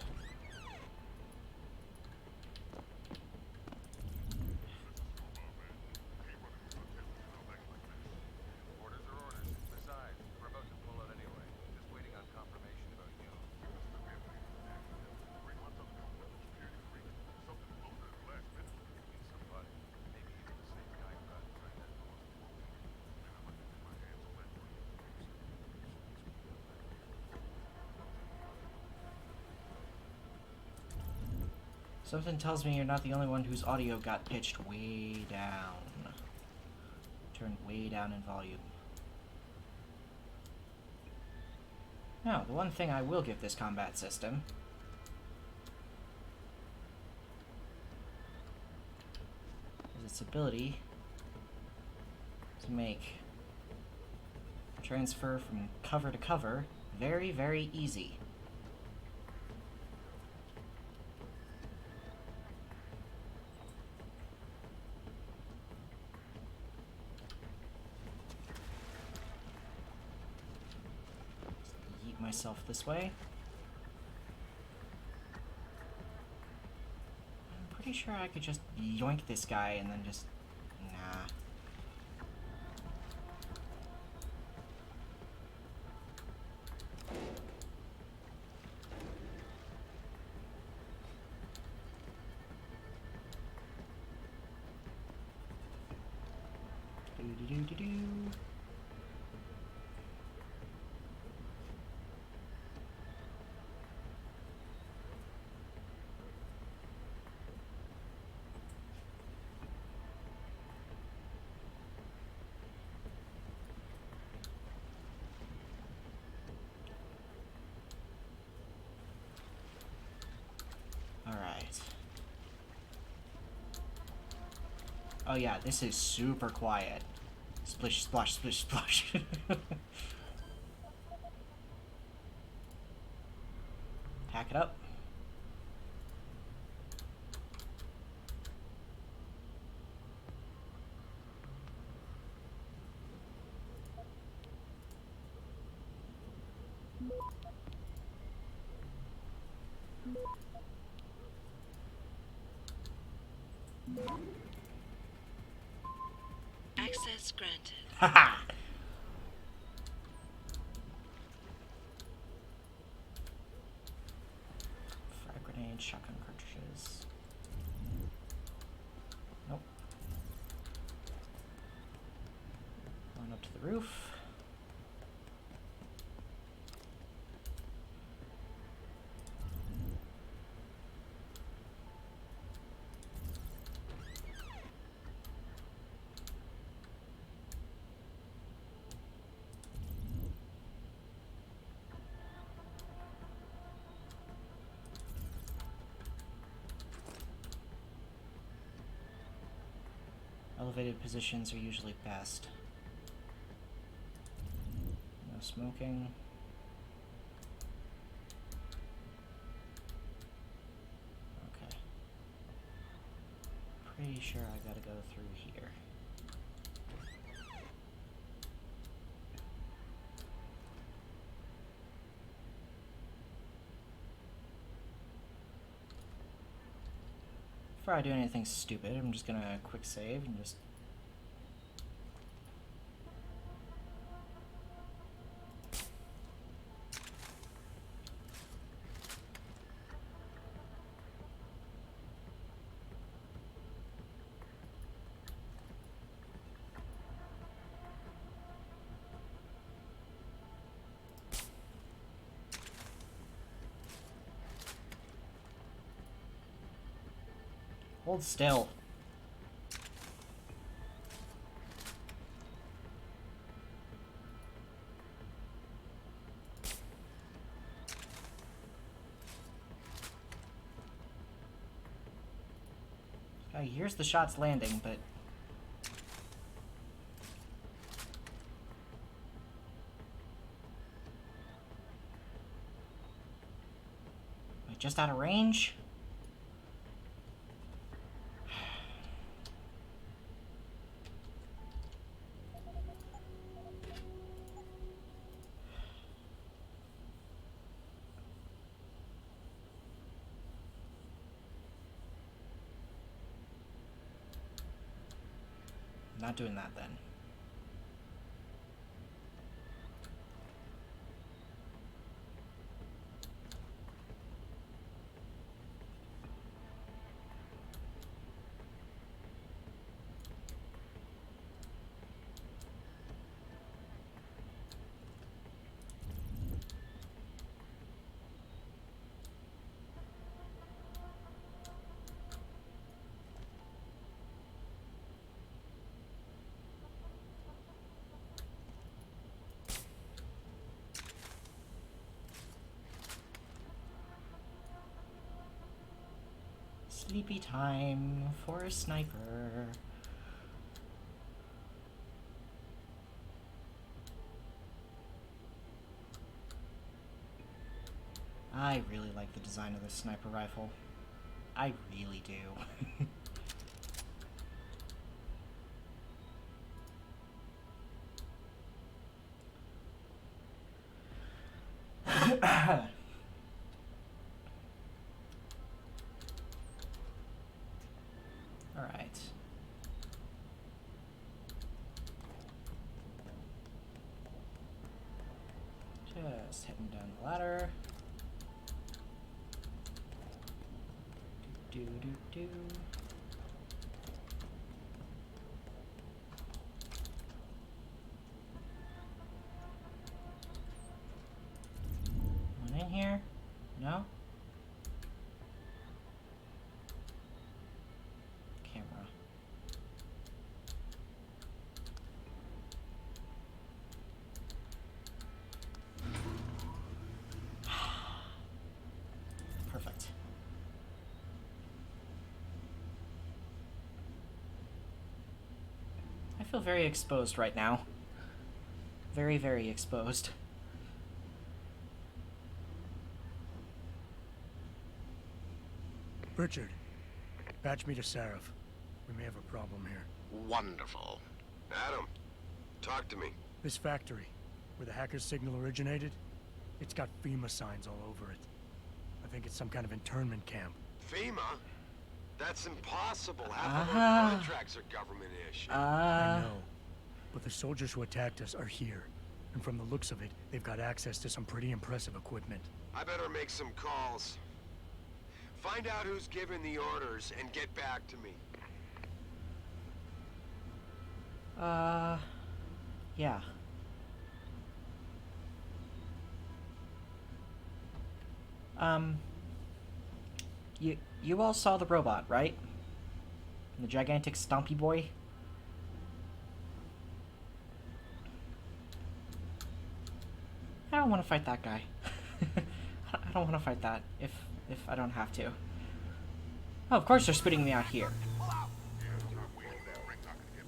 Something tells me you're not the only one whose audio got pitched way down. Turned way down in volume. Now, the one thing I will give this combat system is its ability to make transfer from cover to cover very, very easy. myself this way. I'm pretty sure I could just yoink this guy and then just... Nah. Do-do-do-do-do. Alright. Oh yeah, this is super quiet. Splish, splash, splish, splash. Hack it up. Access granted. Haha! Frag grenade, shotgun cartridges. Nope. Going up to the roof. Elevated positions are usually best. No smoking. Okay. Pretty sure I gotta go through here. Before I do anything stupid, I'm just gonna quick save and just... Hold still. Here's the shots landing, but... Am I just out of range? Not doing that then. Sleepy time for a sniper. I really like the design of this sniper rifle. I really do. Alright. Just heading down the ladder. Do do do. One in here? No? Camera. Perfect. I feel very exposed right now. Very, very exposed. Richard, patch me to Sarif. We may have a problem here. Wonderful. Adam, talk to me. This factory, where the hacker's signal originated, it's got FEMA signs all over it. I think it's some kind of internment camp. FEMA? That's impossible. Half of our contracts are government issued. I know. But the soldiers who attacked us are here. And from the looks of it, they've got access to some pretty impressive equipment. I better make some calls. Find out who's giving the orders and get back to me. Yeah. You all saw the robot, right? The gigantic stompy boy? I don't want to fight that guy. I don't want to fight that if I don't have to. Oh, of course they're spitting me out here.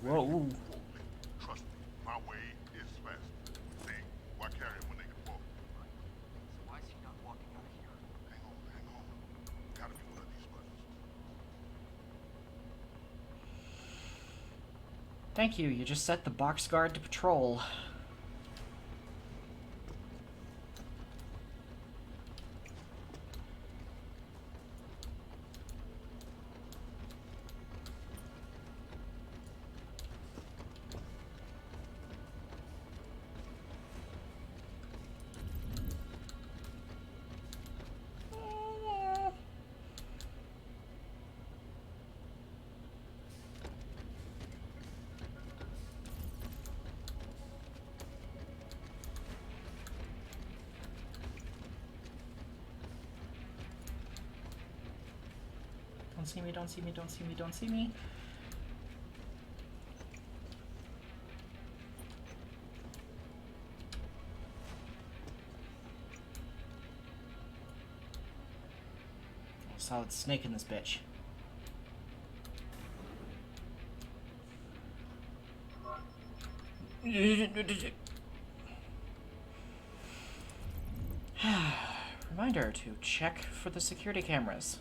Whoa. Trust me, my way is fast. See, why carry him when they can walk? So why is he not walking out of here? Hang on. Gotta be one of these buttons. Thank you, you just set the box guard to patrol. Don't see me, don't see me, don't see me, don't see me. Solid snake in this bitch. Reminder to check for the security cameras.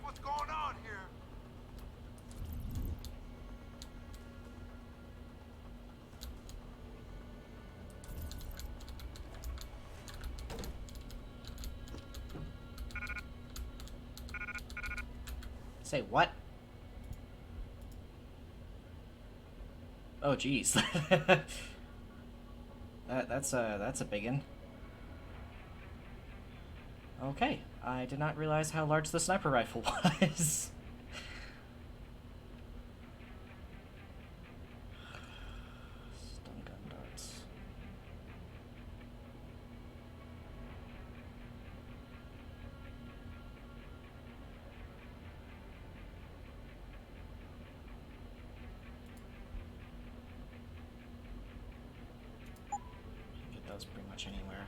What's going on here? Say what? Oh jeez. that's a biggin. Okay, I did not realize how large the sniper rifle was. Stun gun darts. You can get those pretty much anywhere.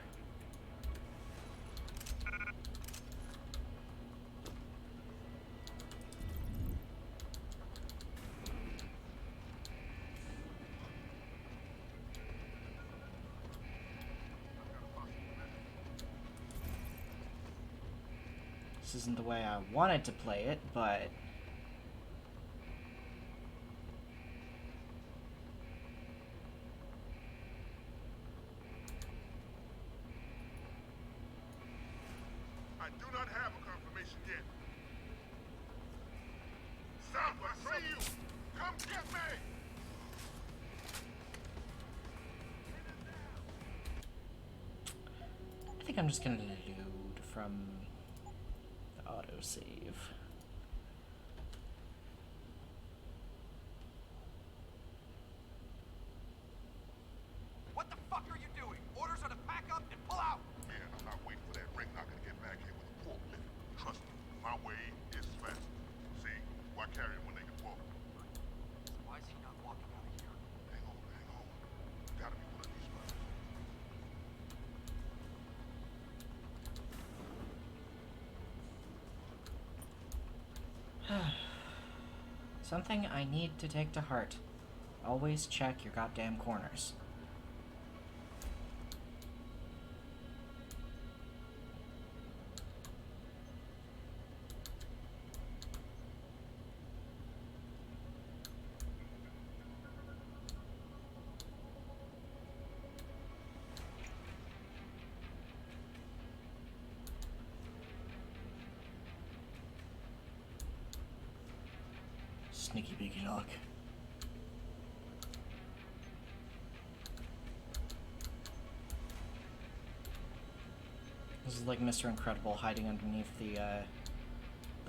This isn't the way I wanted to play it, but... I do not have a confirmation yet. Stop! I see you! Come get me! I think I'm just gonna load from the autosave. What the fuck are you doing? Orders are to pack up and pull out! Man, I'm not waiting for that ring knocker to get back here with a forklift. Trust me, my way is fast. See, why carry him when they can walk? Why is he not walking out of here? Hang on, hang on. Gotta be one of these brothers. Something I need to take to heart. Always check your goddamn corners. Sneaky beaky lock. This is like Mr. Incredible hiding underneath the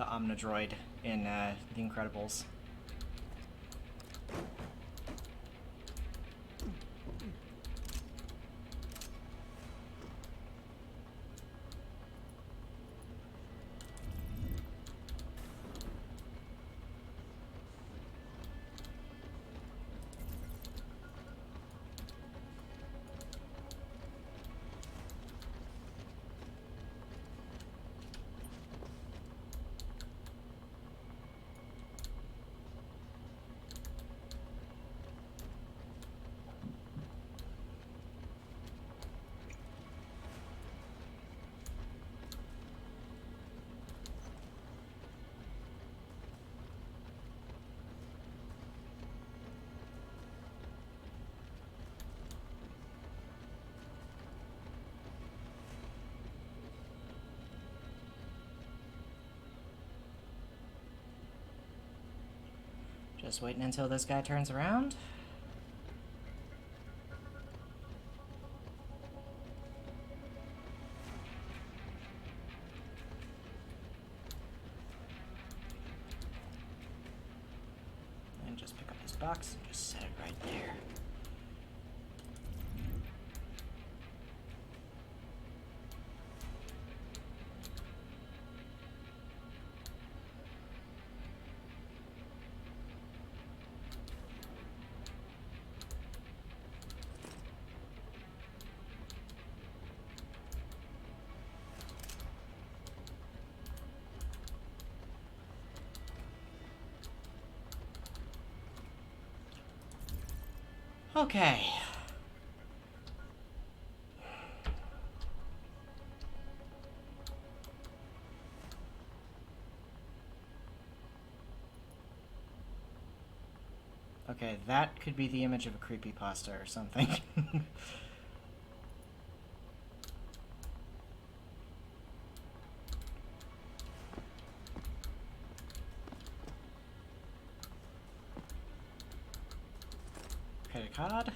Omnidroid in The Incredibles. Just waiting until this guy turns around. And just pick up his box and just set it right there. Okay. Okay, that could be the image of a creepypasta or something. Credit card.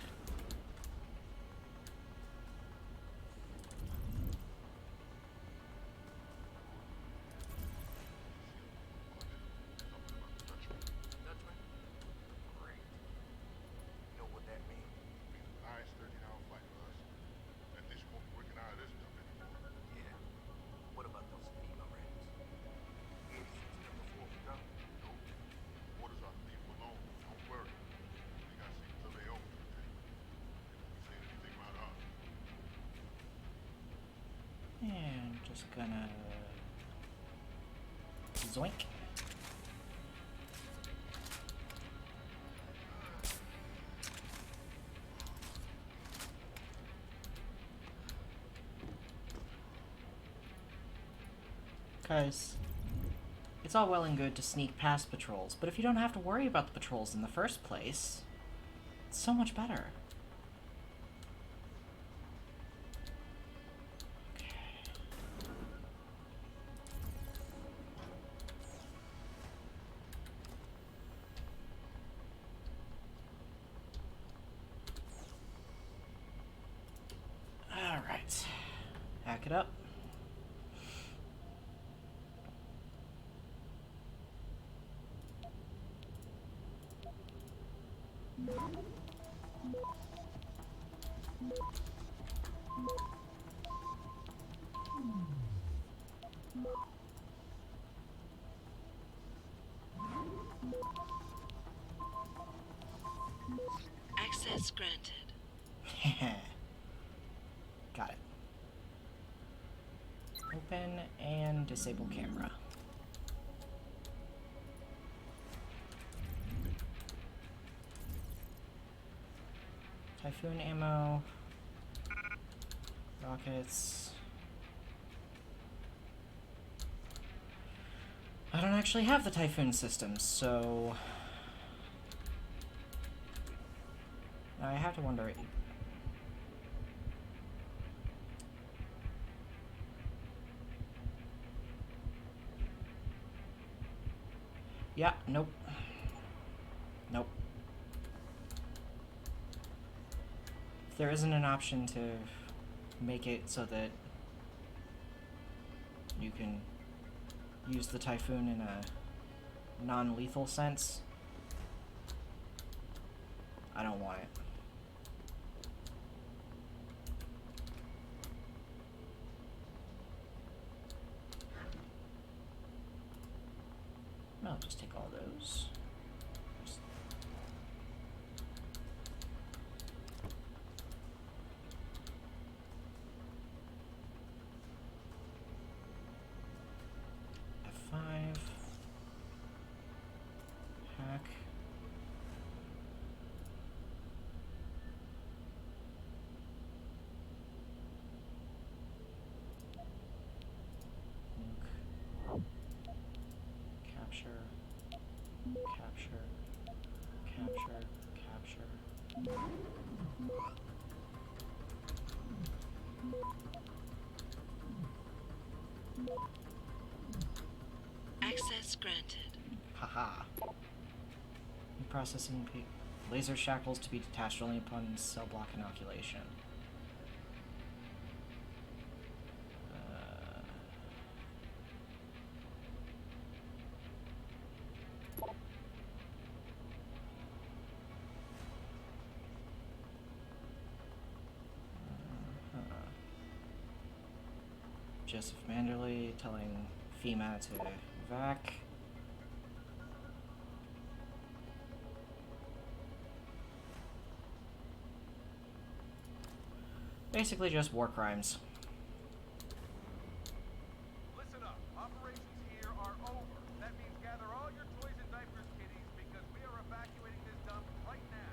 And just gonna zoink. Because it's all well and good to sneak past patrols, but if you don't have to worry about the patrols in the first place, it's so much better. Alright. Hack it up. Access granted. Got it. Open and disable camera. Typhoon ammo. Rockets. I don't actually have the Typhoon system, so I have to wonder. Yeah, nope. Nope. If there isn't an option to make it so that you can use the Typhoon in a non-lethal sense, I don't want it. I'll just take all those. F5. Hack. Nuke. Capture. Capture. Capture. Capture. Access granted. Haha. Processing laser shackles to be detached only upon cell block inoculation. Joseph Manderley telling FEMA to evac. Basically just war crimes. Listen up. Operations here are over. That means gather all your toys and diapers, kiddies, because we are evacuating this dump right now.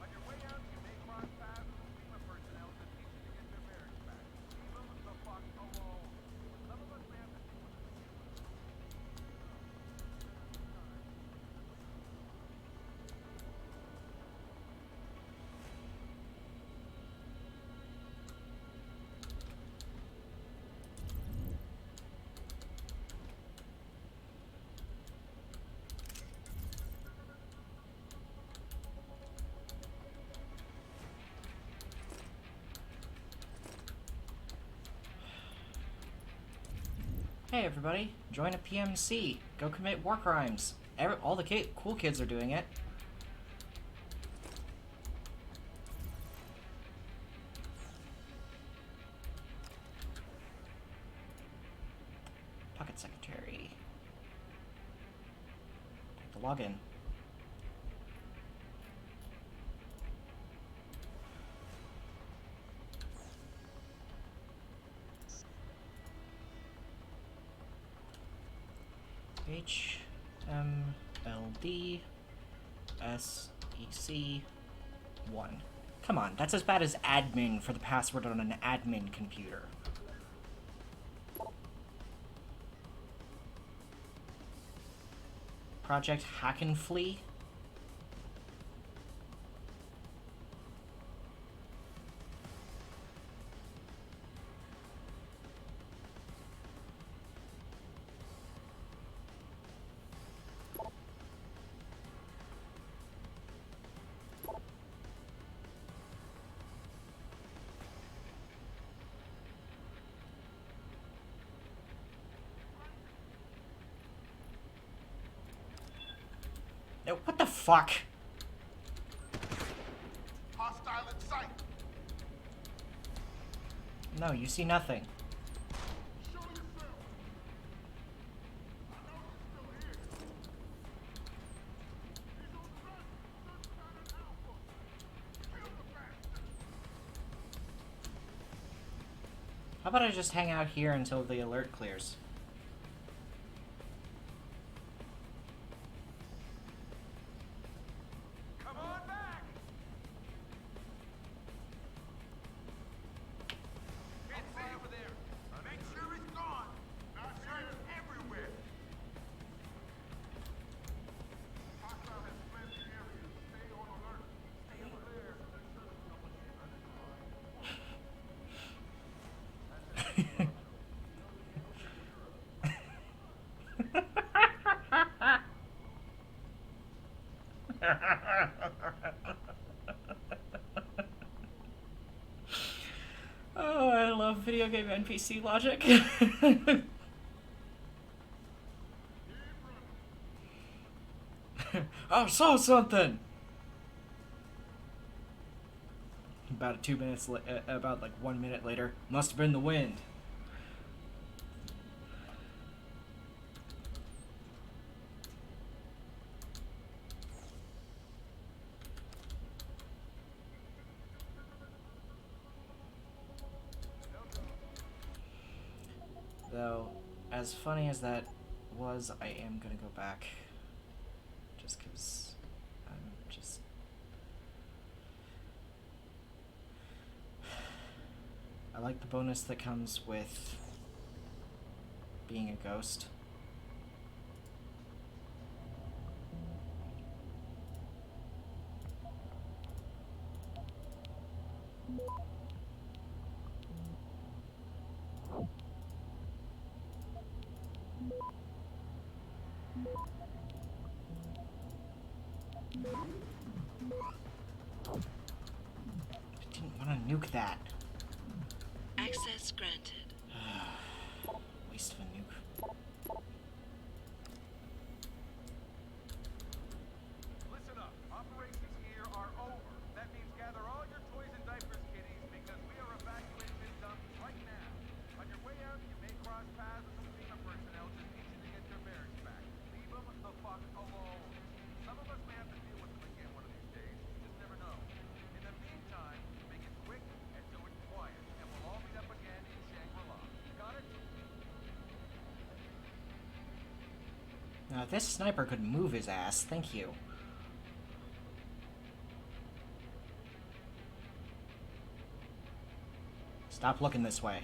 On your way out, you may cross paths with FEMA personnel to teach you to get your bearings back. Leave them the fuck alone. Some of us may have to deal with this. Hey everybody, join a PMC. Go commit war crimes. All the cool kids are doing it. Pocket secretary. Take the login. HMLD SEC 1. Come on, that's as bad as admin for the password on an admin computer. Project Hack and Flee. No, what the fuck? Hostile in sight. No, you see nothing. Show yourself. I know you're still here. He's on the run. Search down an alpha. Kill the bastard. How about I just hang out here until the alert clears? Come on back! Can't see over there. Make sure he's gone. Search everywhere. Hostile has fled the area. Stay on alert. Stay over there. Oh, I love video game NPC logic. I saw something. About 2 minutes, about like 1 minute later, must have been the wind. Though, as funny as that was, I am gonna go back. Just because I'm just... I like the bonus that comes with being a ghost. I didn't want to nuke that. Access granted. Waste of a nuke. Listen up. Operations here are over. That means gather all your toys and diapers, kiddies, because we are evacuating this dump right now. On your way out, you may cross paths with some FEMA personnel just itching to get their bearings back. Leave them the fuck alone. Some of us may have to deal with them again one of these days. You just never know. In the meantime, make it quick and do it quiet, and we'll all meet up again in Shangri-La. Got it? Now, this sniper could move his ass. Thank you. Stop looking this way.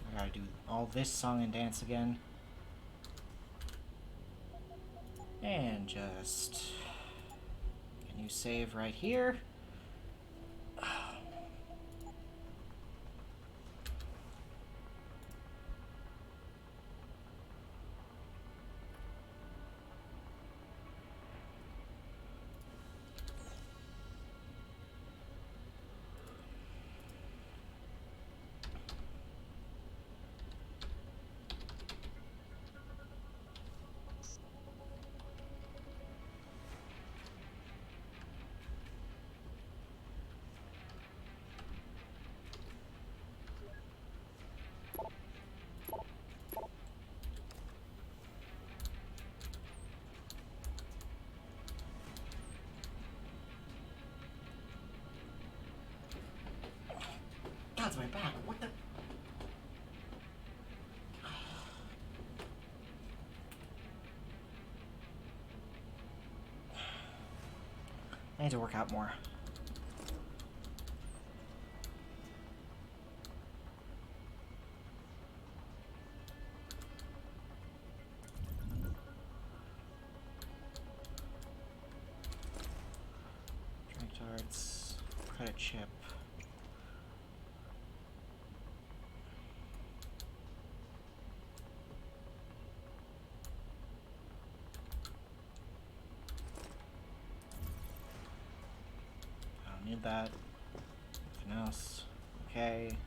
I gotta do all this song and dance again. And just... Can you save right here? stabs my back. What the? I need to work out more. Drink darts, credit chip. Need that. Nothing else. Okay.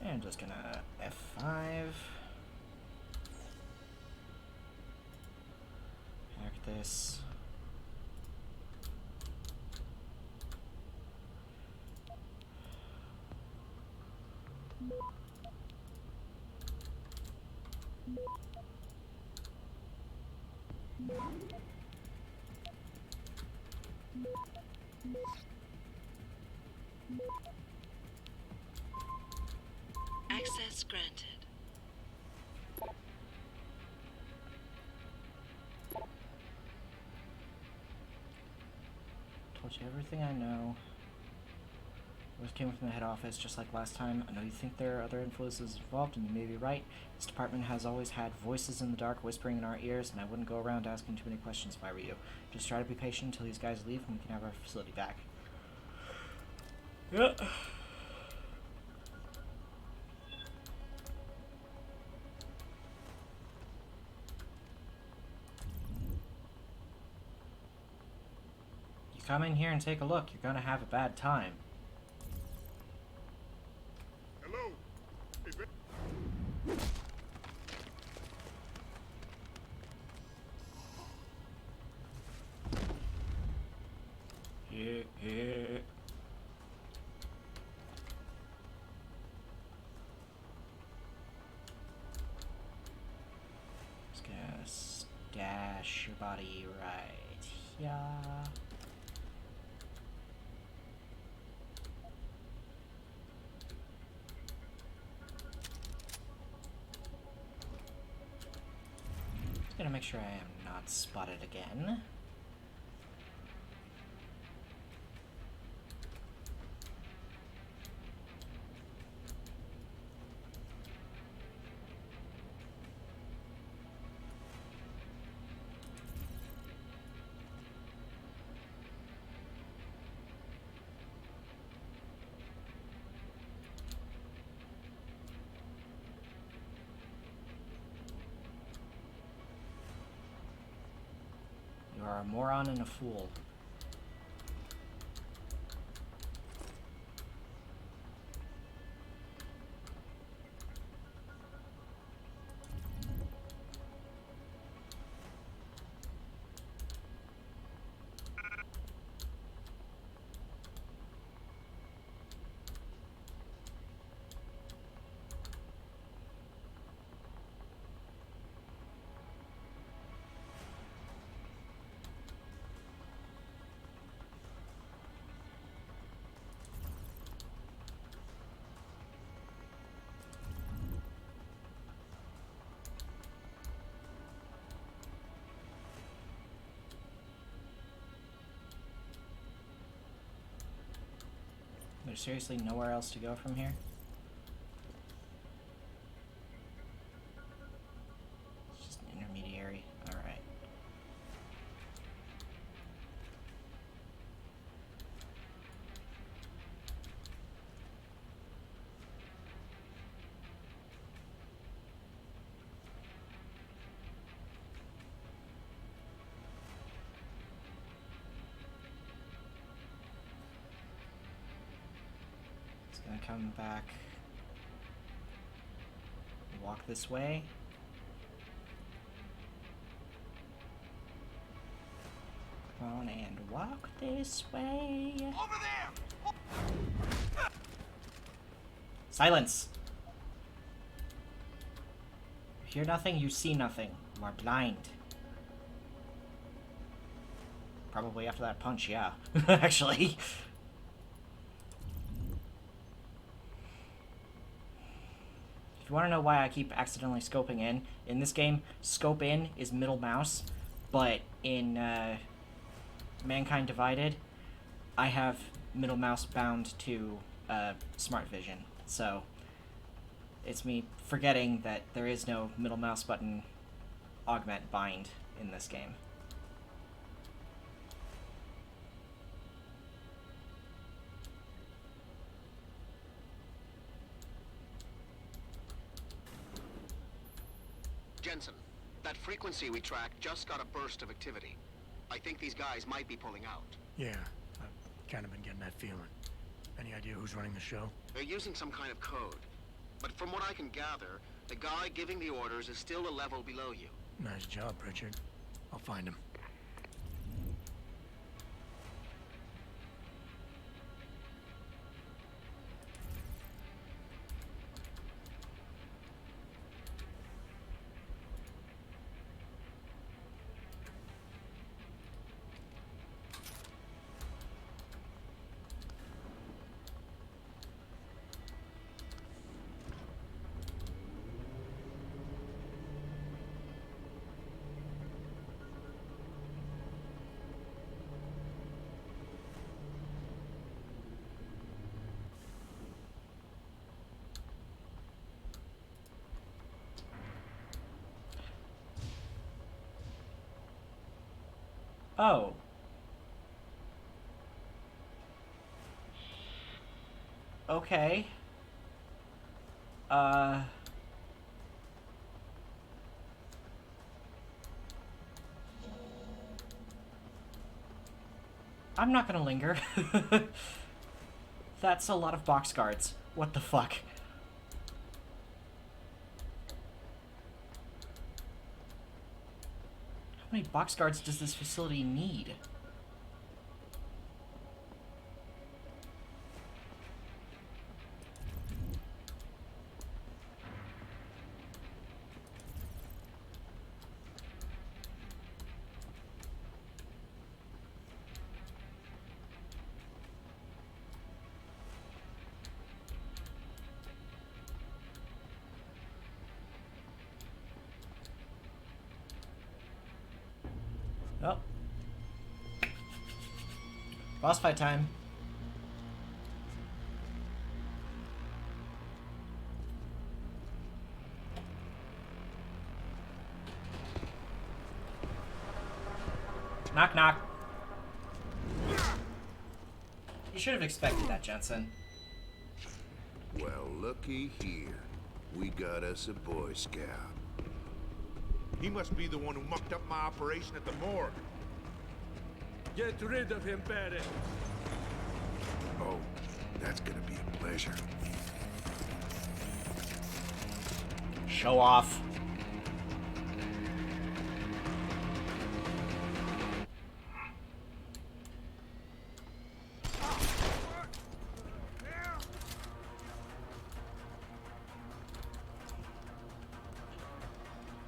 And just gonna F5. Hack this. Access granted. Told you everything I know. Those came from the head office, just like last time. I know you think there are other influences involved, and you may be right. This department has always had voices in the dark whispering in our ears, and I wouldn't go around asking too many questions if I were you. Just try to be patient until these guys leave, and we can have our facility back. Yeah. You come in here and take a look, you're gonna have a bad time. Hello? Yeah, yeah. Just gonna stash your body right here. Just gonna make sure I am not spotted again. You are a moron and a fool. There's seriously nowhere else to go from here? It's just an intermediary. Alright. Gonna come back, walk this way. Come on and walk this way. Over there! Silence! You hear nothing, you see nothing. You are blind. Probably after that punch, yeah. Actually. If you want to know why I keep accidentally scoping in this game, scope in is middle mouse, but in Mankind Divided, I have middle mouse bound to smart vision. So it's me forgetting that there is no middle mouse button augment bind in this game. Jensen, that frequency we tracked just got a burst of activity. I think these guys might be pulling out. Yeah, I've kind of been getting that feeling. Any idea who's running the show? They're using some kind of code. But from what I can gather, the guy giving the orders is still a level below you. Nice job, Richard. I'll find him. Oh. Okay. I'm not gonna linger. That's a lot of box guards. What the fuck? How many box guards does this facility need? Oh. Boss fight time. Knock knock. You should have expected that, Jensen. Well, looky here. We got us a Boy Scout. He must be the one who mucked up my operation at the morgue. Get rid of him, Barrett. Oh, that's gonna be a pleasure. Show off.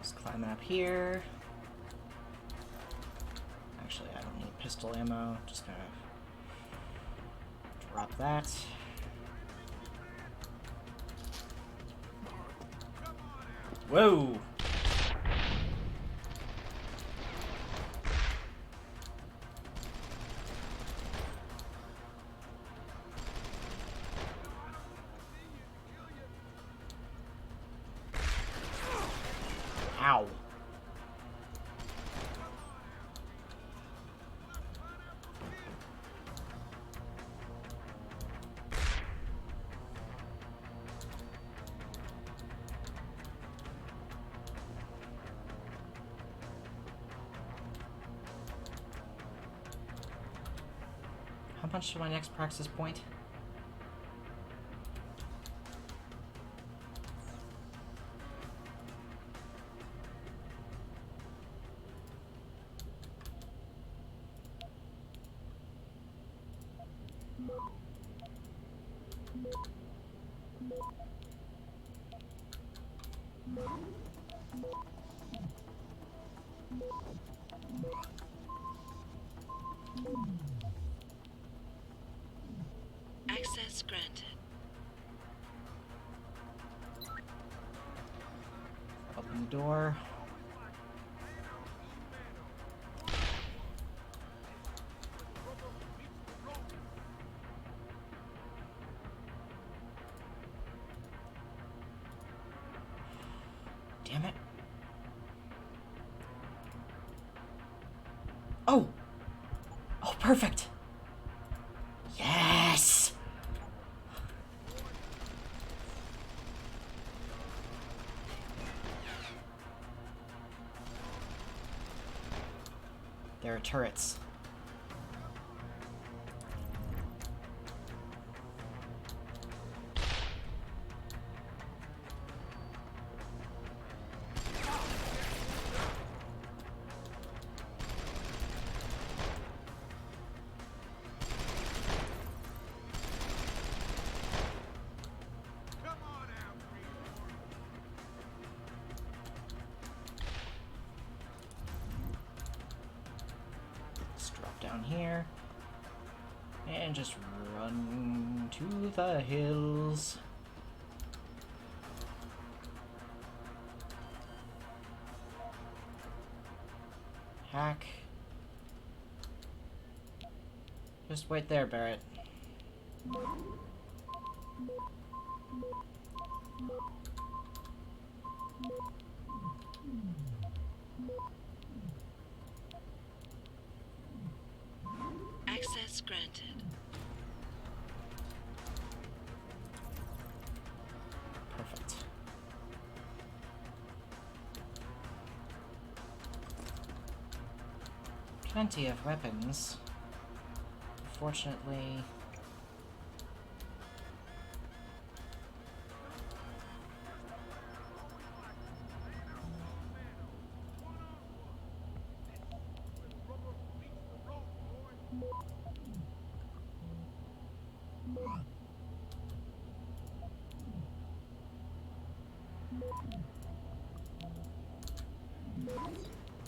Just climbing up here. Actually, I don't need pistol ammo. Just kind of drop that. Whoa! Ow. How much to my next praxis point? Access granted. Open the door. Damn it. Oh! Oh, perfect! Yes! There are turrets. Let's drop down here. And just run to the hills. Hack. Just wait there, Barrett. Access granted. Perfect. Plenty of weapons. Fortunately,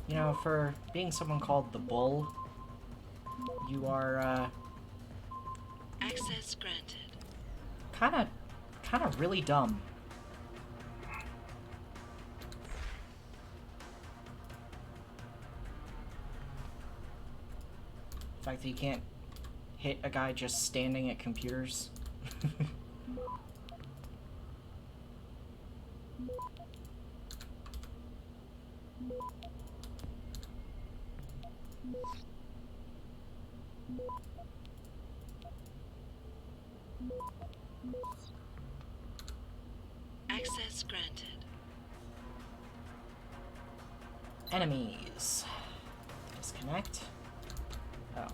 you know, for being someone called the Bull, you are, Access granted. kinda really dumb. The fact that you can't hit a guy just standing at computers. Access granted. Enemies. Disconnect. Oh.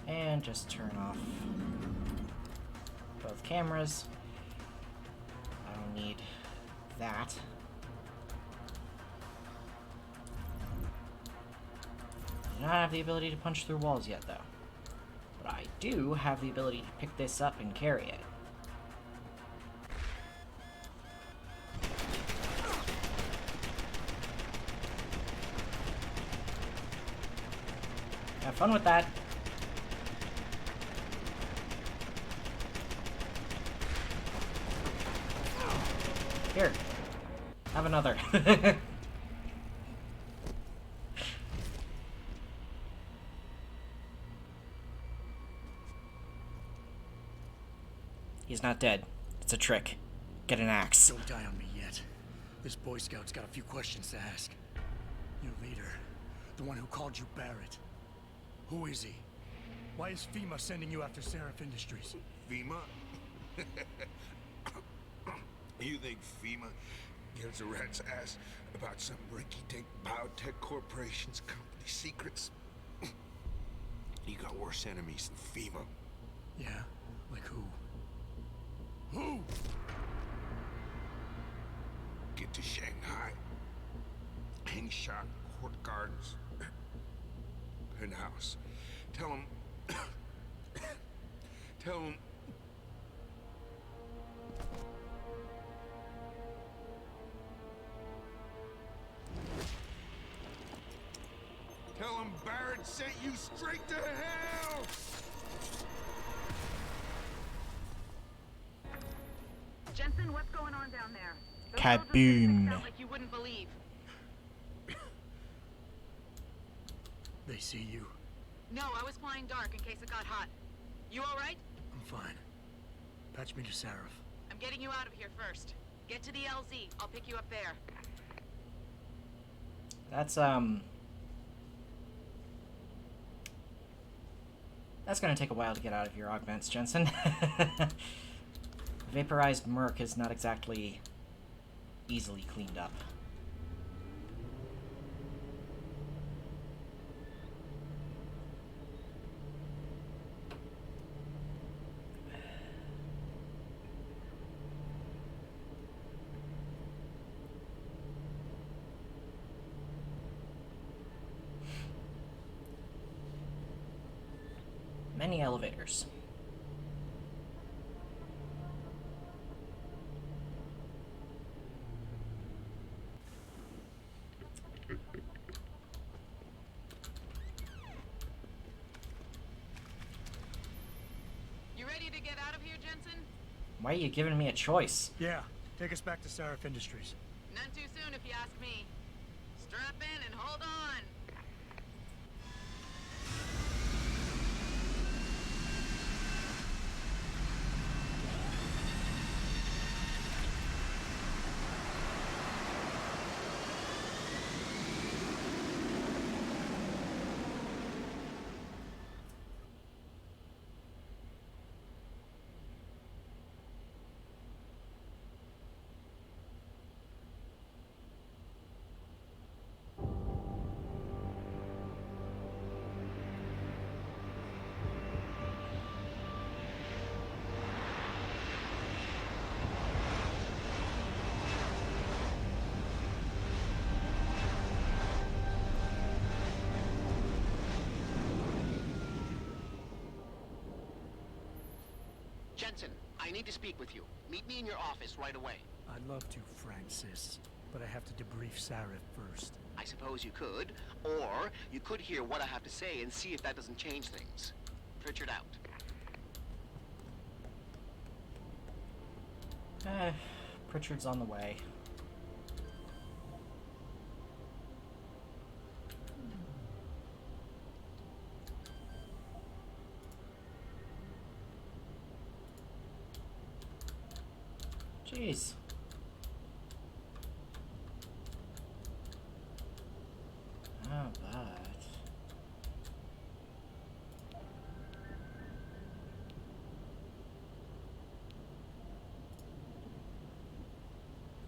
And just turn off both cameras. I don't need that. I do not have the ability to punch through walls yet, though. But I do have the ability to pick this up and carry it. Have fun with that. Here. Have another. He's not dead. It's a trick. Get an axe. Don't die on me yet. This Boy Scout's got a few questions to ask. Your leader, the one who called you Barrett. Who is he? Why is FEMA sending you after Seraph Industries? FEMA? You think FEMA gives a rat's ass about some rinky-dink biotech corporation's company secrets? You got worse enemies than FEMA. Yeah? Like who? Who? Get to Shanghai. Hang shot, Court Gardens. Penthouse. Tell him... Tell him... Barrett sent you straight to hell! Jensen, what's going on down there? Kaboom. Sound like you wouldn't believe. They see you. No, I was flying dark in case it got hot. You all right? I'm fine. Patch me to Sarif. I'm getting you out of here first. Get to the LZ. I'll pick you up there. That's gonna take a while to get out of your augments, Jensen. Vaporized Merc is not exactly easily cleaned up. Many elevators. You ready to get out of here, Jensen? Why are you giving me a choice? Yeah, take us back to Sarif Industries. None too soon, if you ask me. Strap in and hold on. Jensen, I need to speak with you. Meet me in your office right away. I'd love to, Francis, but I have to debrief Sarif first. I suppose you could, or you could hear what I have to say and see if that doesn't change things. Pritchard out. Pritchard's on the way. Jeez. How about...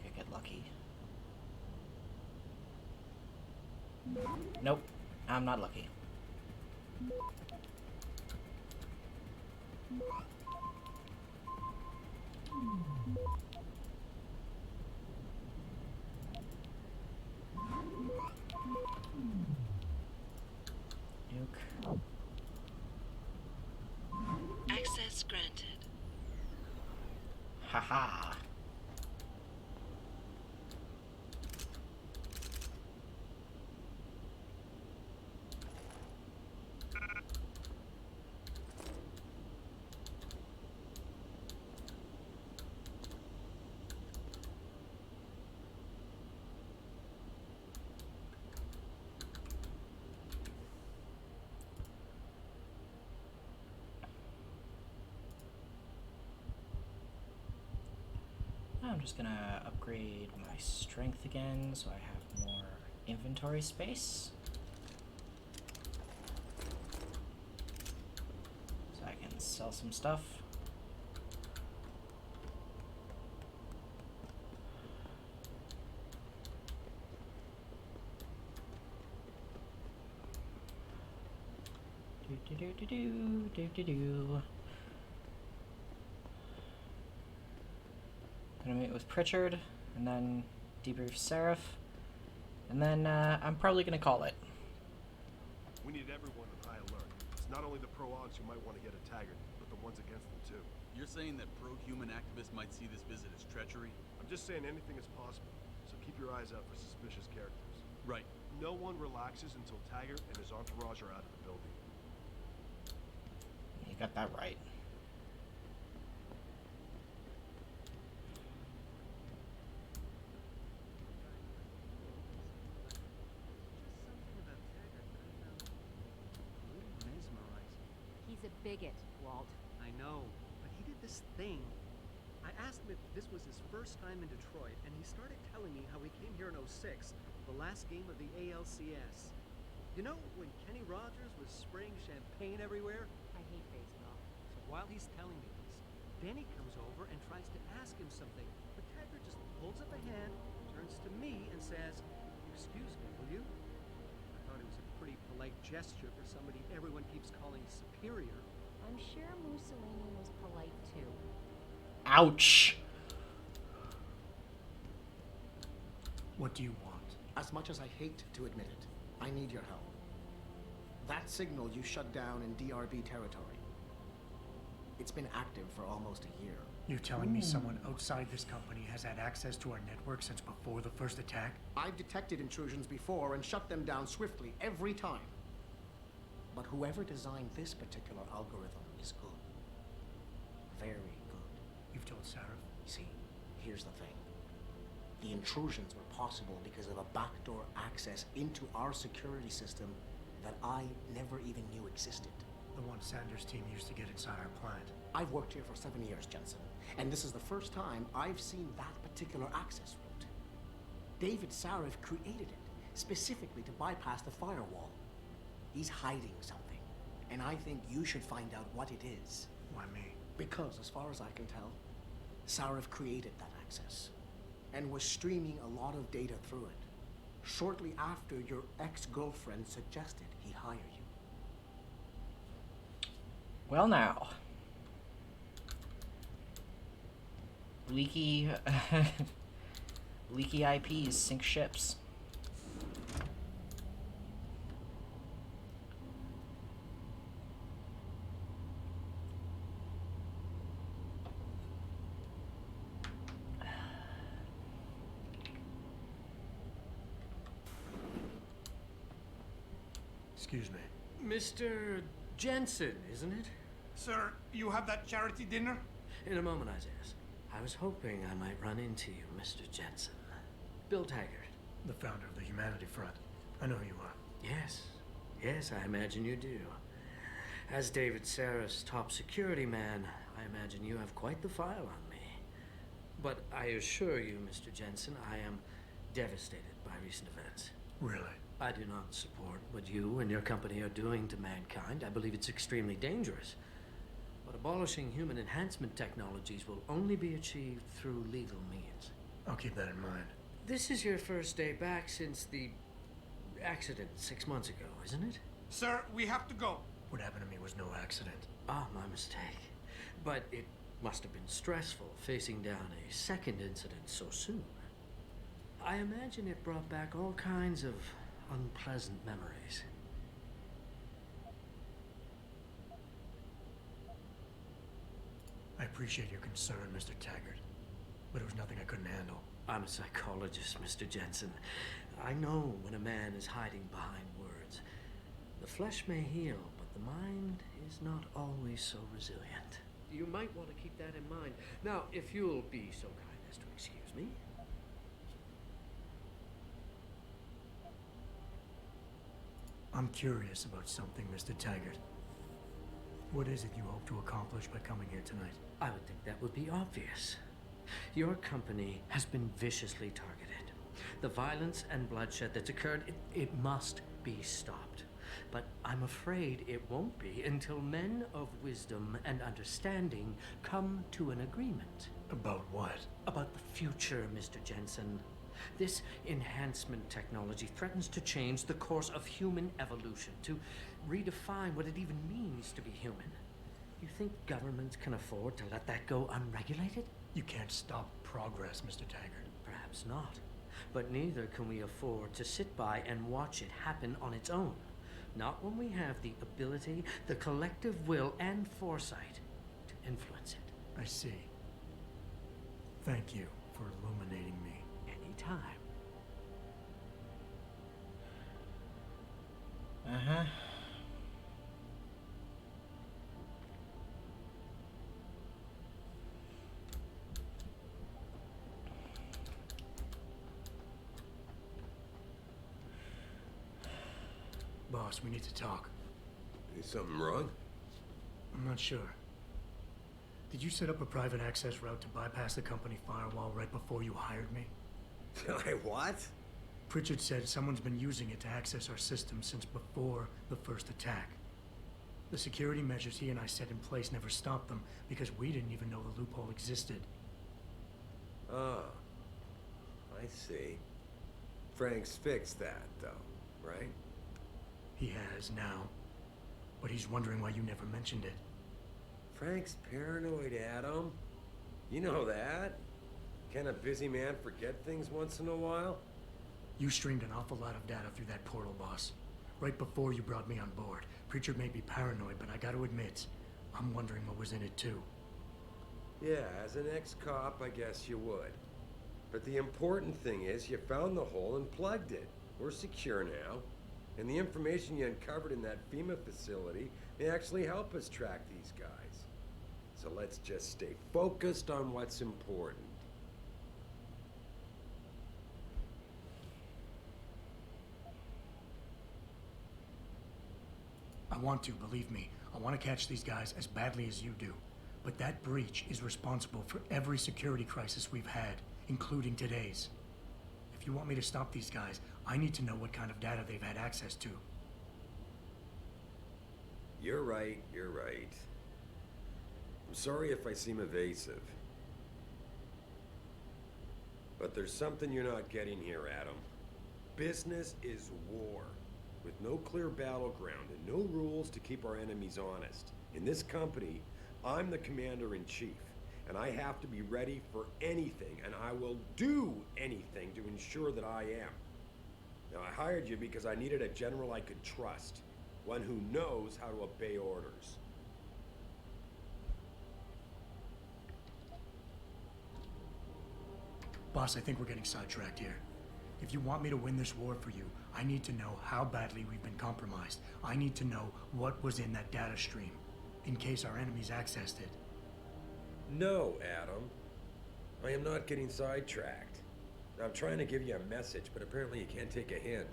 Could get lucky. Nope, I'm not lucky. Nuke. Access granted. Haha. I'm just gonna upgrade my strength again so I have more inventory space. So I can sell some stuff. Gonna meet with Pritchard, and then debrief Sarif, and then I'm probably gonna call it. We need everyone on high alert. It's not only the pro-Augs who might want to get a Taggart, but the ones against them too. You're saying that pro-human activists might see this visit as treachery? I'm just saying anything is possible, so keep your eyes out for suspicious characters. Right. no one relaxes until Taggart and his entourage are out of the building. You got that right. He's a bigot, Walt. I know, but he did this thing. I asked him if this was his first time in Detroit, and he started telling me how he came here in '06, the last game of the ALCS. You know, when Kenny Rogers was spraying champagne everywhere? I hate baseball. So while he's telling me this, Danny comes over and tries to ask him something, but Taggart just holds up a hand, turns to me, and says, "Excuse me, will you?" I thought it was a pretty polite gesture for somebody everyone keeps calling superior. I'm sure Mussolini was polite too. Ouch. What do you want? As much as I hate to admit it, I need your help. That signal you shut down in DRB territory. It's been active for almost a year. You're telling me someone outside this company has had access to our network since before the first attack? I've detected intrusions before and shut them down swiftly every time. But whoever designed this particular algorithm is good. Very good. You've told Sarah? See, here's the thing. The intrusions were possible because of a backdoor access into our security system that I never even knew existed. The one Sanders' team used to get inside our plant. I've worked here for 7 years, Jensen, and this is the first time I've seen that particular access route. David Sarif created it specifically to bypass the firewall. He's hiding something, and I think you should find out what it is. Why me? Because, as far as I can tell, Sarif created that access and was streaming a lot of data through it shortly after your ex-girlfriend suggested he hire you. Well now. Leaky leaky IPs sink ships. Excuse me. Mr. Jensen, isn't it? Sir, you have that charity dinner? In a moment, Isaiah. I was hoping I might run into you, Mr. Jensen. Bill Taggart. The founder of the Humanity Front. I know who you are. Yes. Yes, I imagine you do. As David Sarah's top security man, I imagine you have quite the file on me. But I assure you, Mr. Jensen, I am devastated by recent events. Really? I do not support what you and your company are doing to mankind. I believe it's extremely dangerous. But abolishing human enhancement technologies will only be achieved through legal means. I'll keep that in mind. This is your first day back since the accident 6 months ago, isn't it? Sir, we have to go. What happened to me was no accident. Ah, my mistake. But it must have been stressful facing down a second incident so soon. I imagine it brought back all kinds of unpleasant memories. I appreciate your concern, Mr. Taggart, but it was nothing I couldn't handle. I'm a psychologist, Mr. Jensen. I know when a man is hiding behind words. The flesh may heal, but the mind is not always so resilient. You might want to keep that in mind. Now, if you'll be so kind as to excuse me. I'm curious about something, Mr. Taggart. What is it you hope to accomplish by coming here tonight? I would think that would be obvious. Your company has been viciously targeted. The violence and bloodshed that's occurred, it must be stopped. But I'm afraid it won't be until men of wisdom and understanding come to an agreement. About what? About the future, Mr. Jensen. This enhancement technology threatens to change the course of human evolution, to redefine what it even means to be human. You think governments can afford to let that go unregulated? You can't stop progress, Mr. Taggart. Perhaps not. But neither can we afford to sit by and watch it happen on its own. Not when we have the ability, the collective will, and foresight to influence it. I see. Thank you for illuminating me. Anytime. Uh-huh. Boss, we need to talk. Is something wrong? I'm not sure. Did you set up a private access route to bypass the company firewall right before you hired me? What? Pritchard said someone's been using it to access our system since before the first attack. The security measures he and I set in place never stopped them because we didn't even know the loophole existed. Oh, I see. Frank's fixed that, though, right? He has now. But he's wondering why you never mentioned it. Frank's paranoid, Adam. You know that. Can a busy man forget things once in a while? You streamed an awful lot of data through that portal, boss. Right before you brought me on board. Pritchard may be paranoid, but I gotta admit, I'm wondering what was in it too. Yeah, as an ex-cop, I guess you would. But the important thing is you found the hole and plugged it. We're secure now. And the information you uncovered in that FEMA facility may actually help us track these guys. So let's just stay focused on what's important. I want to, believe me. I want to catch these guys as badly as you do. But that breach is responsible for every security crisis we've had, including today's. If you want me to stop these guys, I need to know what kind of data they've had access to. You're right, you're right. I'm sorry if I seem evasive. But there's something you're not getting here, Adam. Business is war, with no clear battleground and no rules to keep our enemies honest. In this company, I'm the commander-in-chief, and I have to be ready for anything, and I will do anything to ensure that I am. Now, I hired you because I needed a general I could trust, one who knows how to obey orders. Boss, I think we're getting sidetracked here. If you want me to win this war for you, I need to know how badly we've been compromised. I need to know what was in that data stream, in case our enemies accessed it. No, Adam. I am not getting sidetracked. I'm trying to give you a message, but apparently you can't take a hint.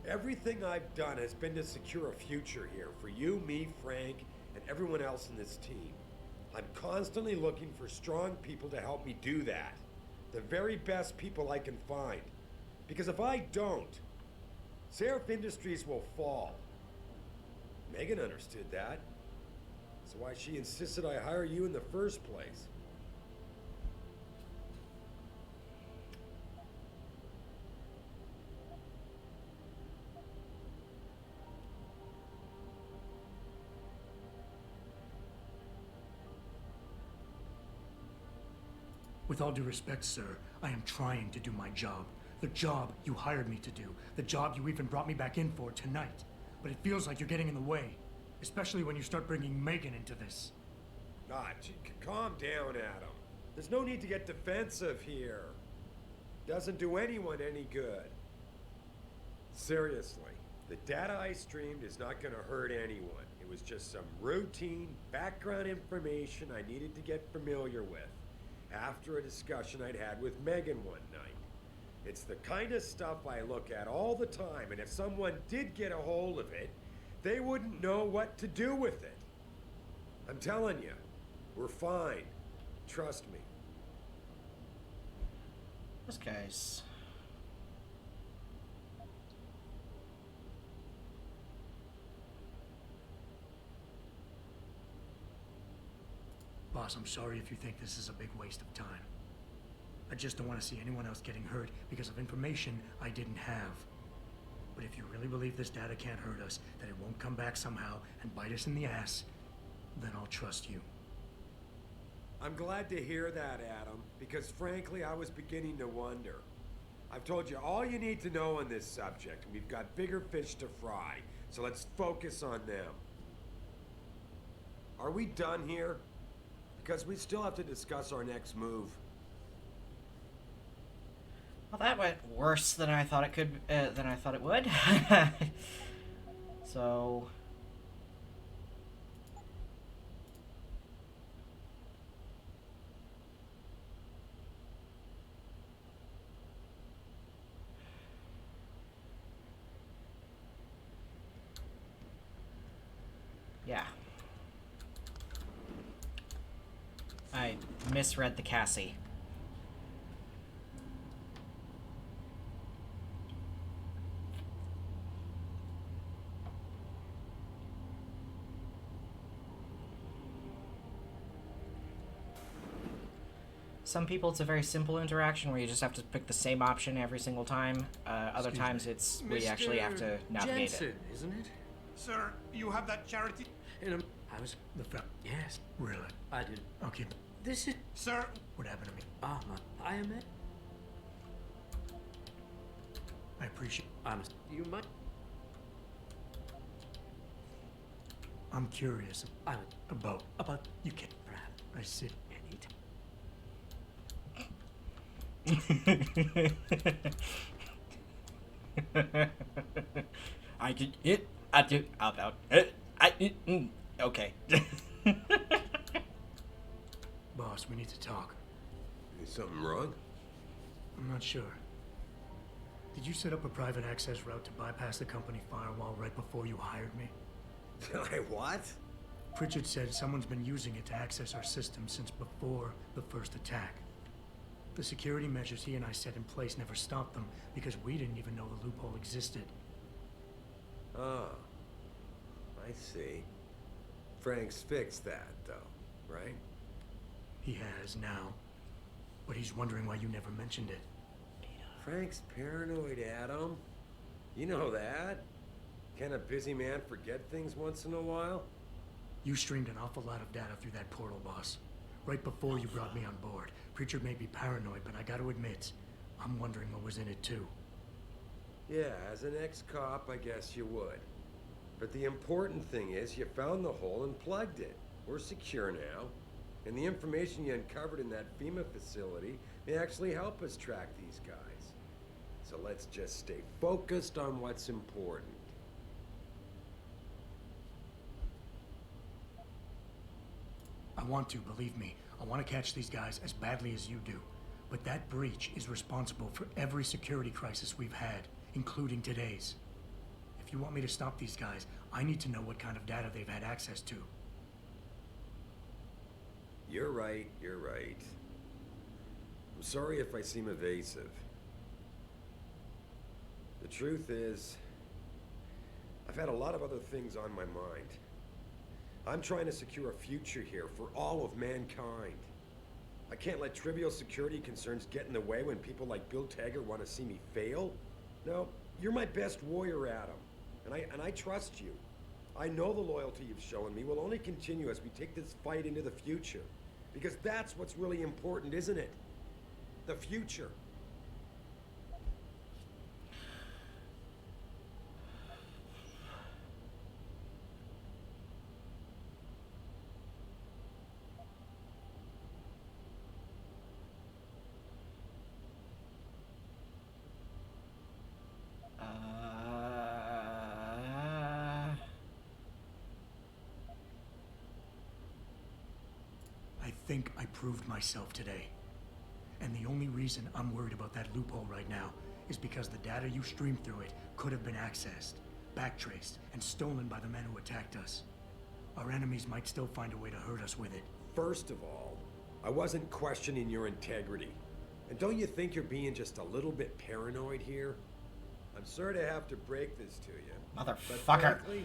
Everything I've done has been to secure a future here for you, me, Frank, and everyone else in this team. I'm constantly looking for strong people to help me do that. The very best people I can find. Because if I don't, Seraph Industries will fall. Megan understood that. That's why she insisted I hire you in the first place. With all due respect, sir, I am trying to do my job. The job you hired me to do. The job you even brought me back in for tonight. But it feels like you're getting in the way. Especially when you start bringing Megan into this. Calm down, Adam. There's no need to get defensive here. Doesn't do anyone any good. Seriously, the data I streamed is not gonna hurt anyone. It was just some routine background information I needed to get familiar with after a discussion I'd had with Megan one night. It's the kind of stuff I look at all the time, and if someone did get a hold of it, they wouldn't know what to do with it. I'm telling you, we're fine. Trust me. This guy's... Boss, I'm sorry if you think this is a big waste of time. I just don't want to see anyone else getting hurt because of information I didn't have. But if you really believe this data can't hurt us, that it won't come back somehow and bite us in the ass, then I'll trust you. I'm glad to hear that, Adam, because frankly, I was beginning to wonder. I've told you all you need to know on this subject, and we've got bigger fish to fry, so let's focus on them. Are we done here? Because we still have to discuss our next move. Well, that went worse than I thought it could. Than I thought it would. So... yeah. I misread the Cassie. Some people, it's a very simple interaction where you just have to pick the same option every single time. Other times, it's we actually have to navigate Jensen, it. Isn't it? Sir, you have that charity... I was yes. Really? I did. Okay. This is... Sir... What happened to me? I am it. I appreciate... You might... I'm curious about... You can... I see. I did it. I did out. It. Okay. Boss, we need to talk. Is something wrong? I'm not sure. Did you set up a private access route to bypass the company firewall right before you hired me? I what? Pritchard said someone's been using it to access our system since before the first attack. The security measures he and I set in place never stopped them because we didn't even know the loophole existed. Oh, I see. Frank's fixed that, though, right? He has now, but he's wondering why you never mentioned it. Frank's paranoid, Adam. You know that. Can a busy man forget things once in a while? You streamed an awful lot of data through that portal, boss. Right before you brought me on board. Pritchard may be paranoid, but I gotta admit, I'm wondering what was in it too. Yeah, as an ex-cop, I guess you would. But the important thing is you found the hole and plugged it. We're secure now. And the information you uncovered in that FEMA facility may actually help us track these guys. So let's just stay focused on what's important. I want to, believe me. I want to catch these guys as badly as you do. But that breach is responsible for every security crisis we've had, including today's. If you want me to stop these guys, I need to know what kind of data they've had access to. You're right, you're right. I'm sorry if I seem evasive. The truth is, I've had a lot of other things on my mind. I'm trying to secure a future here for all of mankind. I can't let trivial security concerns get in the way when people like Bill Taggart want to see me fail. No, you're my best warrior, Adam, and I trust you. I know the loyalty you've shown me will only continue as we take this fight into the future. Because that's what's really important, isn't it? The future. I think I proved myself today. And the only reason I'm worried about that loophole right now is because the data you streamed through it could have been accessed, backtraced, and stolen by the men who attacked us. Our enemies might still find a way to hurt us with it. First of all, I wasn't questioning your integrity. And don't you think you're being just a little bit paranoid here? I'm sorry to have to break this to you. Motherfucker. But frankly,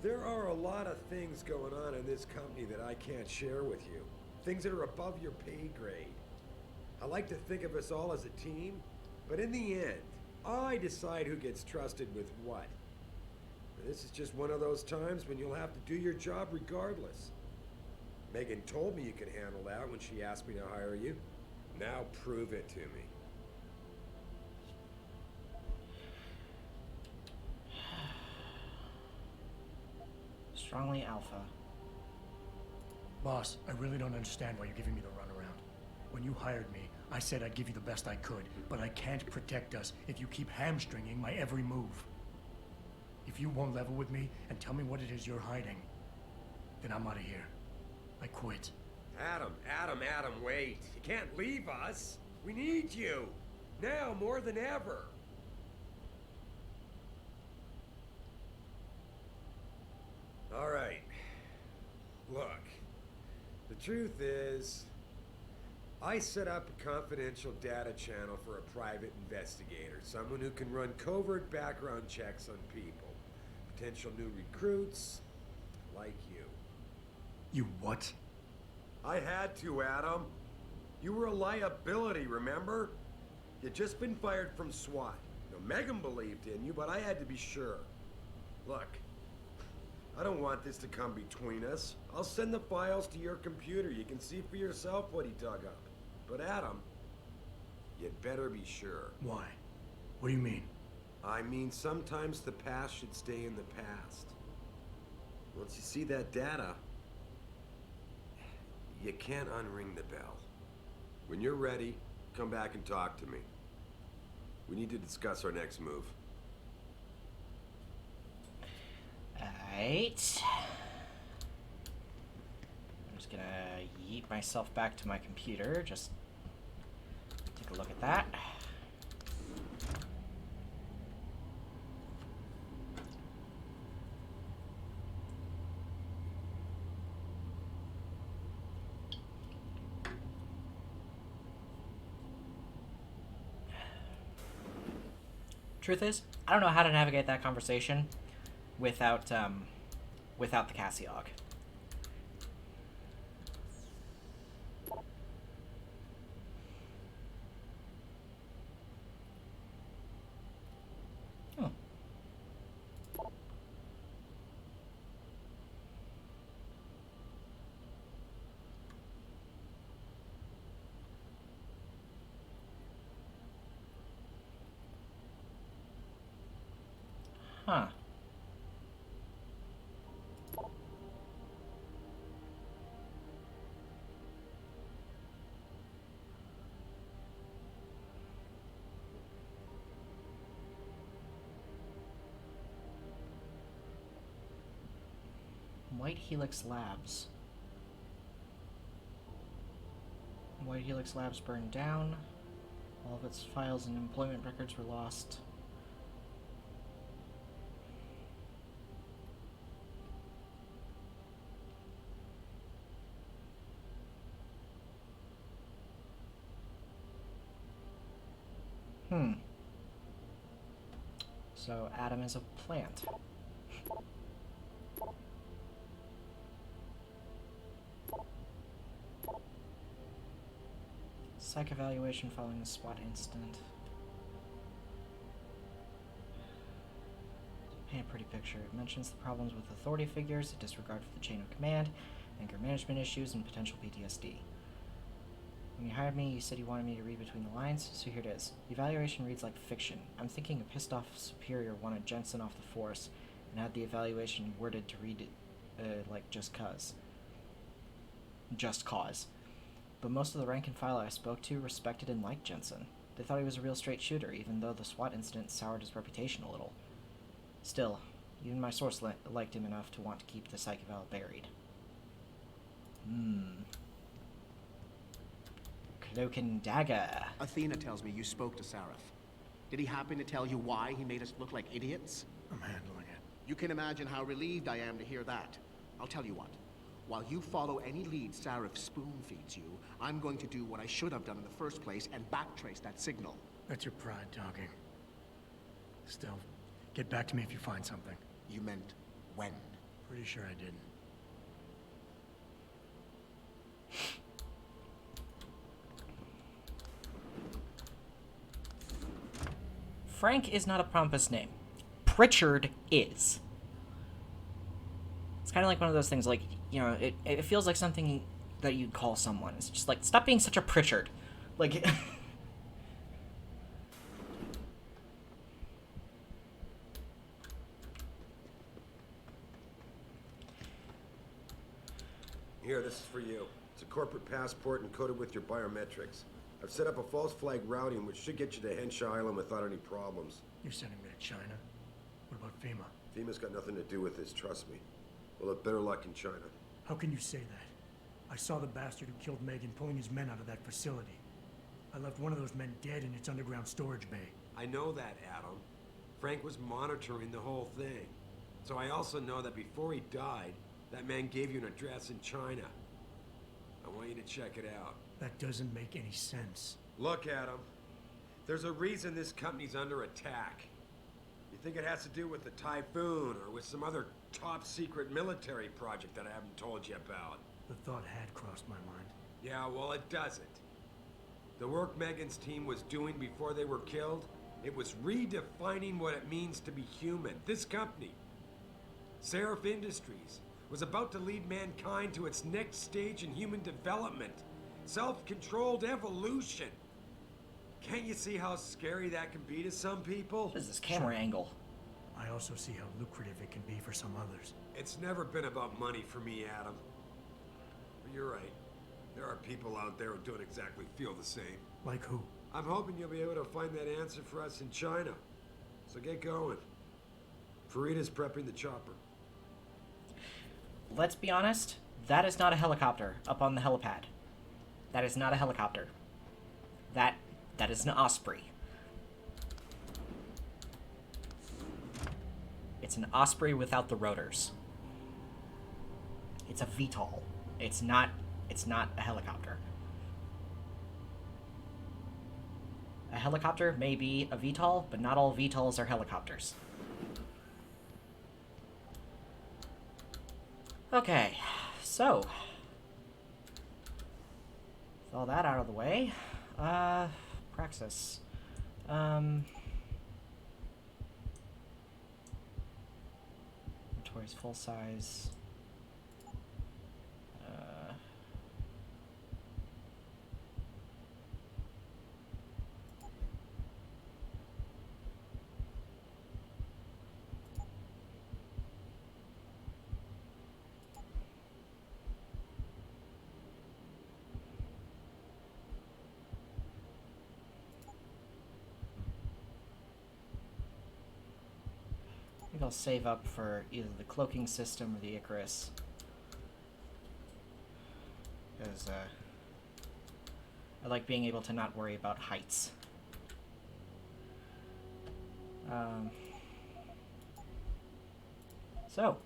there are a lot of things going on in this company that I can't share with you. Things that are above your pay grade. I like to think of us all as a team, but in the end, I decide who gets trusted with what. And this is just one of those times when you'll have to do your job regardless. Megan told me you could handle that when she asked me to hire you. Now prove it to me. Strongly alpha. Boss, I really don't understand why you're giving me the runaround. When you hired me, I said I'd give you the best I could, but I can't protect us if you keep hamstringing my every move. If you won't level with me and tell me what it is you're hiding, then I'm out of here. I quit. Adam, wait. You can't leave us. We need you. Now more than ever. All right. Look, the truth is, I set up a confidential data channel for a private investigator, someone who can run covert background checks on people, potential new recruits, like you. You what? I had to, Adam. You were a liability, remember? You'd just been fired from SWAT. Now, Megan believed in you, but I had to be sure. Look, I don't want this to come between us. I'll send the files to your computer. You can see for yourself what he dug up. But Adam, you'd better be sure. Why? What do you mean? I mean, sometimes the past should stay in the past. Once you see that data, you can't unring the bell. When you're ready, come back and talk to me. We need to discuss our next move. Alright. I'm just gonna yeet myself back to my computer, just take a look at that. Truth is, I don't know how to navigate that conversation without the Cassiog. Oh. Huh. White Helix Labs. White Helix Labs burned down. All of its files and employment records were lost. So Adam is a plant. Psych evaluation following the SWAT incident. Paint a pretty picture. It mentions the problems with authority figures, a disregard for the chain of command, anger management issues, and potential PTSD. When you hired me, you said you wanted me to read between the lines, so here it is. The evaluation reads like fiction. I'm thinking a pissed-off superior wanted Jensen off the force and had the evaluation worded to read it like just cause. Just cause. But most of the rank and file I spoke to respected and liked Jensen. They thought he was a real straight shooter, even though the SWAT incident soured his reputation a little. Still, even my source liked him enough to want to keep the psych eval buried. Cloak and dagger. Athena tells me you spoke to Sarif. Did he happen to tell you why he made us look like idiots? I'm handling it. You can imagine how relieved I am to hear that. I'll tell you what. While you follow any lead Sarif spoon-feeds you, I'm going to do what I should have done in the first place and backtrace that signal. That's your pride talking. Still, get back to me if you find something. You meant when? Pretty sure I didn't. Frank is not a pompous name. Pritchard is. It's kind of like one of those things, like, you know, it feels like something that you'd call someone. It's just like, stop being such a Pritchard. Like... Here, this is for you. It's a corporate passport encoded with your biometrics. I've set up a false flag routing which should get you to Henshaw Island without any problems. You're sending me to China? What about FEMA? FEMA's got nothing to do with this, trust me. We'll have better luck in China. How can you say that? I saw the bastard who killed Megan pulling his men out of that facility. I left one of those men dead in its underground storage bay. I know that, Adam. Frank was monitoring the whole thing. So I also know that before he died, that man gave you an address in China. I want you to check it out. That doesn't make any sense. Look, Adam. There's a reason this company's under attack. You think it has to do with the Typhoon or with some other top-secret military project that I haven't told you about? The thought had crossed my mind. Yeah, well, it doesn't. The work Megan's team was doing before they were killed, it was redefining what it means to be human. This company, Seraph Industries, was about to lead mankind to its next stage in human development. Self-controlled evolution. Can't you see how scary that can be to some people? What is this camera angle? I also see how lucrative it can be for some others. It's never been about money for me, Adam. But you're right. There are people out there who don't exactly feel the same. Like who? I'm hoping you'll be able to find that answer for us in China. So get going. Farida's prepping the chopper. Let's be honest, that is not a helicopter up on the helipad. That is not a helicopter. That is an Osprey. It's an Osprey without the rotors. It's a VTOL. It's not a helicopter. A helicopter may be a VTOL, but not all VTOLs are helicopters. Okay, so with all that out of the way, Praxis. Inventory's full size. I think I'll save up for either the cloaking system or the Icarus. Because, I like being able to not worry about heights. So.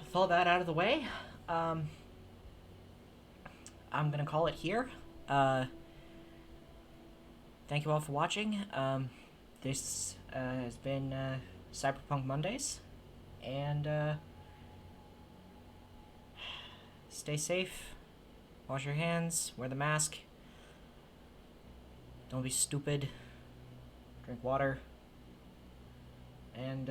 With all that out of the way, I'm gonna call it here. Thank you all for watching. This has been Cyberpunk Mondays, and stay safe, wash your hands, wear the mask, don't be stupid, drink water, and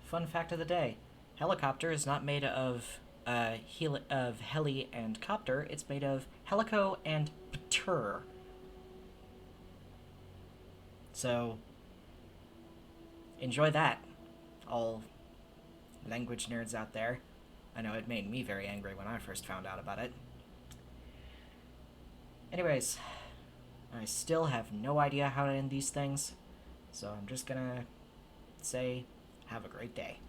fun fact of the day, helicopter is not made of heli and copter, it's made of helico and pter. So, enjoy that, all language nerds out there. I know it made me very angry when I first found out about it. Anyways, I still have no idea how to end these things, so I'm just gonna say, have a great day.